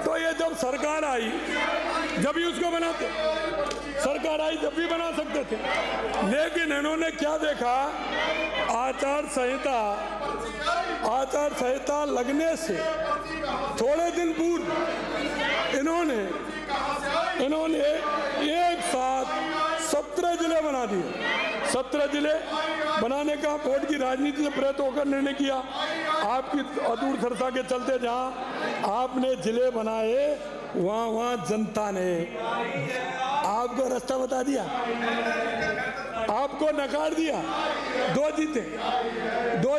तो ये जब सरकार आई जब ही उसको बनाते, सरकार आई जब भी बना सकते थे। लेकिन इन्होंने क्या देखा, आचार संहिता लगने से थोड़े दिन पूर्व इन्होंने एक साथ 17 जिले बना दिए। 17 जिले बनाने का बोर्ड की राजनीति से प्रेरित होकर निर्णय किया। आपकी अदूरदर्शिता के चलते जहां आपने जिले बनाए वहां जनता ने आपको रास्ता बता दिया, आपको नकार दिया। 2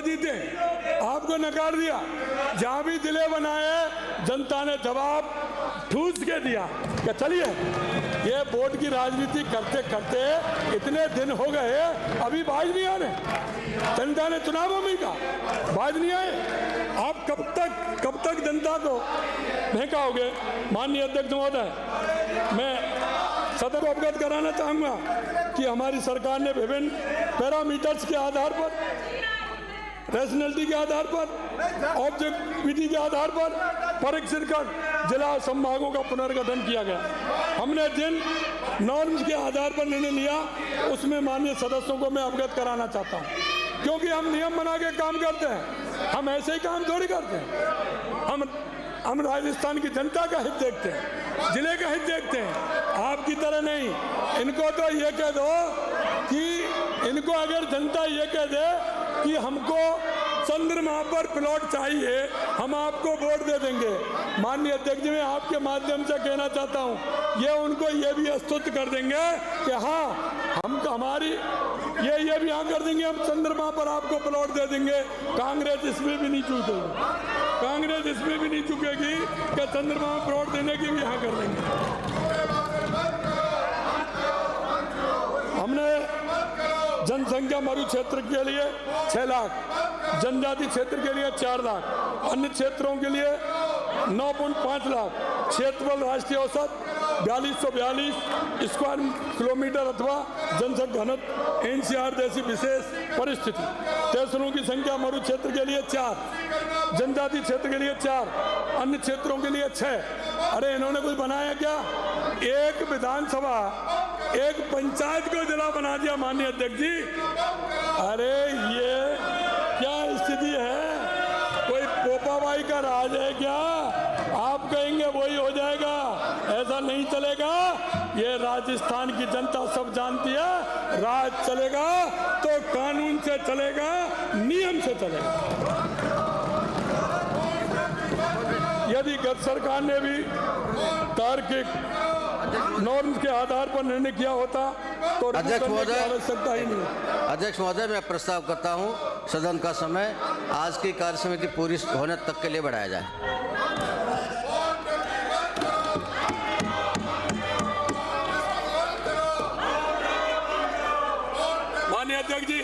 जीते आपको नकार दिया। जहां भी जिले बनाए जनता ने जवाब ठूस के दिया कि चलिए, ये बोर्ड की राजनीति करते करते इतने दिन हो गए, अभी बाज नहीं आ रहे। जनता ने चुनाव में कहा बाज नहीं आए। आप कब तक जनता को बहकाओगे? माननीय अध्यक्ष महोदय, मैं सदन को अवगत कराना चाहूँगा कि हमारी सरकार ने विभिन्न पैरामीटर्स के आधार पर, रैशनैलिटी के आधार पर, ऑब्जेक्टिविटी के आधार पर परीक्षित कर जिला और संभागों का पुनर्गठन किया गया। हमने जिन नॉर्म्स के आधार पर निर्णय लिया उसमें माननीय सदस्यों को मैं अवगत कराना चाहता हूँ, क्योंकि हम नियम बना के काम करते हैं, हम ऐसे ही काम थोड़ी करते हैं। हम राजस्थान की जनता का हित देखते हैं, जिले का हित देखते हैं, आपकी तरह नहीं। इनको तो ये कह दो कि इनको अगर जनता ये कह दे कि हमको चंद्रमा पर प्लॉट चाहिए, हम आपको वोट दे देंगे। माननीय अध्यक्ष जी, मैं आपके माध्यम से कहना चाहता हूँ, ये उनको ये भी स्तुत कर देंगे कि हाँ, हम हमारी ये भी हाँ कर देंगे, हम चंद्रमा पर आपको प्लॉट दे देंगे। कांग्रेस इसमें भी नहीं चूकेगी, कांग्रेस इसमें भी नहीं चुकेगी कि चंद्रमा में प्लॉट देने की भी हाँ कर देंगे। हमने जनसंख्या मरु क्षेत्र के लिए 6 लाख, जनजाति क्षेत्र के लिए 4 लाख, अन्य क्षेत्रों के लिए 9.5 लाख, क्षेत्रफल राष्ट्रीय औसत 4242 स्क्वायर किलोमीटर अथवा जनसंख्या घनत्व एनसीआर जैसी विशेष परिस्थिति। तहसीलों की संख्या मरु क्षेत्र के लिए 4, जनजाति क्षेत्र के लिए 4, अन्य क्षेत्रों के लिए 6। अरे इन्होंने कुछ बनाया क्या? एक विधानसभा, एक पंचायत को जिला बना दिया माननीय अध्यक्ष जी। अरे ये क्या स्थिति है? कोई पोपाबाई का राज है क्या? आप कहेंगे वही हो जाएगा, ऐसा नहीं चलेगा। ये राजस्थान की जनता सब जानती है, राज चलेगा तो कानून से चलेगा, नियम से चलेगा। यदि गत सरकार ने भी तार्किक नॉर्म्स के आधार पर निर्णय किया होता तो
अध्यक्ष महोदय,
आवश्यकता ही नहीं।
अध्यक्ष महोदय, मैं प्रस्ताव करता हूं सदन का समय आज की कार्य समिति पूरी होने तक के लिए बढ़ाया जाए।